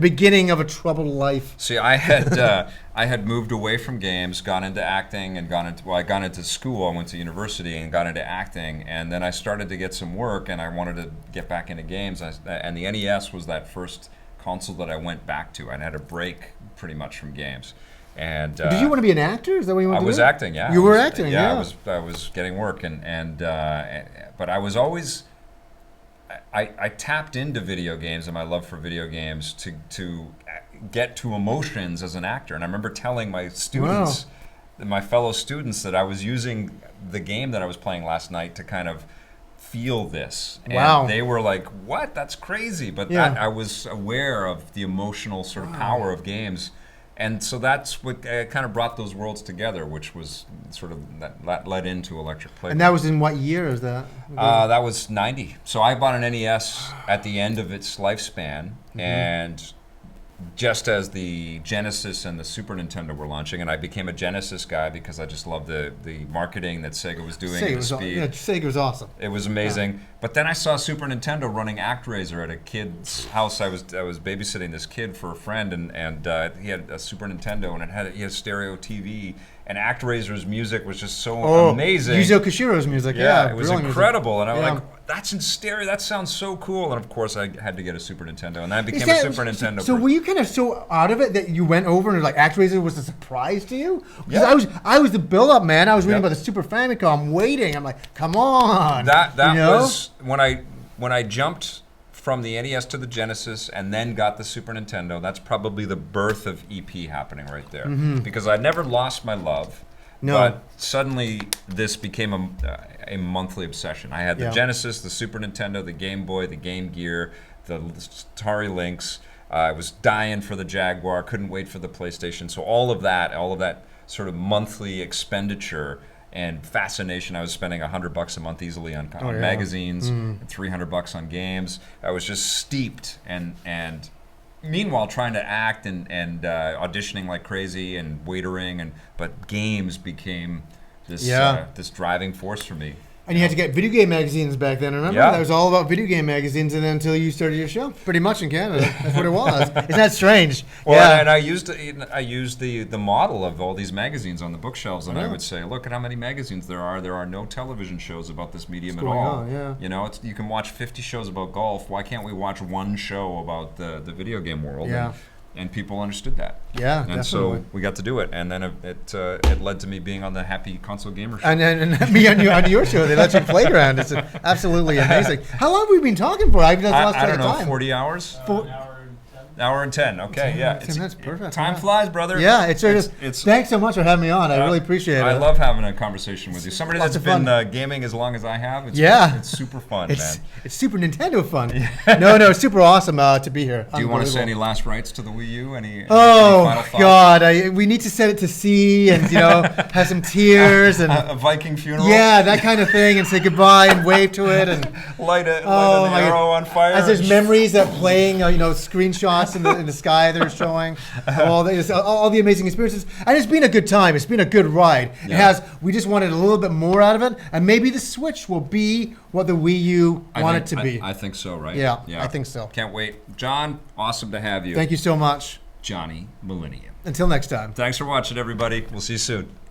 beginning of a troubled life. See, I had moved away from games, gone into acting, and I got into school. I went to university and got into acting, and then I started to get some work, and I wanted to get back into games. And the NES was that first console that I went back to. I had a break pretty much from games. And did you want to be an actor? Is that what you wanted to do? I was acting, yeah. You were acting, yeah. I was getting work, but I was always I tapped into video games and my love for video games to get to emotions as an actor. And I remember telling my students, my fellow students, that I was using the game that I was playing last night to kind of feel this. And they were like, "What? That's crazy!" But I was aware of the emotional sort of power of games. And so that's what kind of brought those worlds together, which was sort of that led into Electric Playground. And that was in what year is that? That was 90. So I bought an NES at the end of its lifespan, and just as the Genesis and the Super Nintendo were launching, and I became a Genesis guy because I just loved the marketing that Sega was doing. Sega was awesome. It was amazing. Yeah. But then I saw Super Nintendo running ActRaiser at a kid's house. I was babysitting this kid for a friend, and he had a Super Nintendo, and he had a stereo TV. And ActRaiser's music was just so amazing. Yuzo Koshiro's music, it was incredible. Music. And I was like, that's in stereo, that sounds so cool. And of course I had to get a Super Nintendo, and then I became a Super Nintendo So were you kind of so out of it that you went over and like ActRaiser was a surprise to you? Because I was the build-up man. I was reading about the Super Famicom, waiting. I'm like, come on. That was when I jumped from the NES to the Genesis and then got the Super Nintendo. That's probably the birth of EP happening right there. Because I never lost my love, but suddenly this became a monthly obsession. I had the Genesis, the Super Nintendo, the Game Boy, the Game Gear, the Atari Lynx. I was dying for the Jaguar, couldn't wait for the PlayStation. So all of that sort of monthly expenditure and fascination. I was spending $100 a month easily on magazines, $300 on games. I was just steeped, and meanwhile trying to act and auditioning like crazy and waitering, but games became this this driving force for me. And you had to get video game magazines back then, remember? Yeah. That was all about video game magazines, and then until you started your show, pretty much in Canada. That's what it was. Isn't that strange? Well, and I used the model of all these magazines on the bookshelves, and I would say, look at how many magazines there are. There are no television shows about this medium at all. You know, you can watch 50 shows about golf. Why can't we watch one show about the video game world? Yeah. And people understood that. Yeah, and definitely. So we got to do it, and then it led to me being on the Happy Console Gamer Show. And me on your show, they let you playground. It's absolutely amazing. How long have we been talking for? I don't know, 40 hours? Hour and 10. Okay, yeah. That's perfect. Time flies, brother. Yeah, thanks so much for having me on. I really appreciate it. I love having a conversation with you. Somebody that's been gaming as long as I have. It's super fun, man. It's Super Nintendo fun. No, it's super awesome to be here. Do you want to say any last rites to the Wii U? Any final thoughts? God, we need to set it to sea and have some tears and a Viking funeral. Yeah, that kind of thing, and say goodbye and wave to it and light an arrow on fire. As there's memories that playing, screenshots in the sky they're showing, all the amazing experiences, and it's been a good time. It's been a good ride. Yeah. We just wanted a little bit more out of it, and maybe the Switch will be what the Wii U wanted to be. I think so, right? Yeah, I think so. Can't wait. John, awesome to have you. Thank you so much. Johnny Millenium. Until next time. Thanks for watching, everybody. We'll see you soon.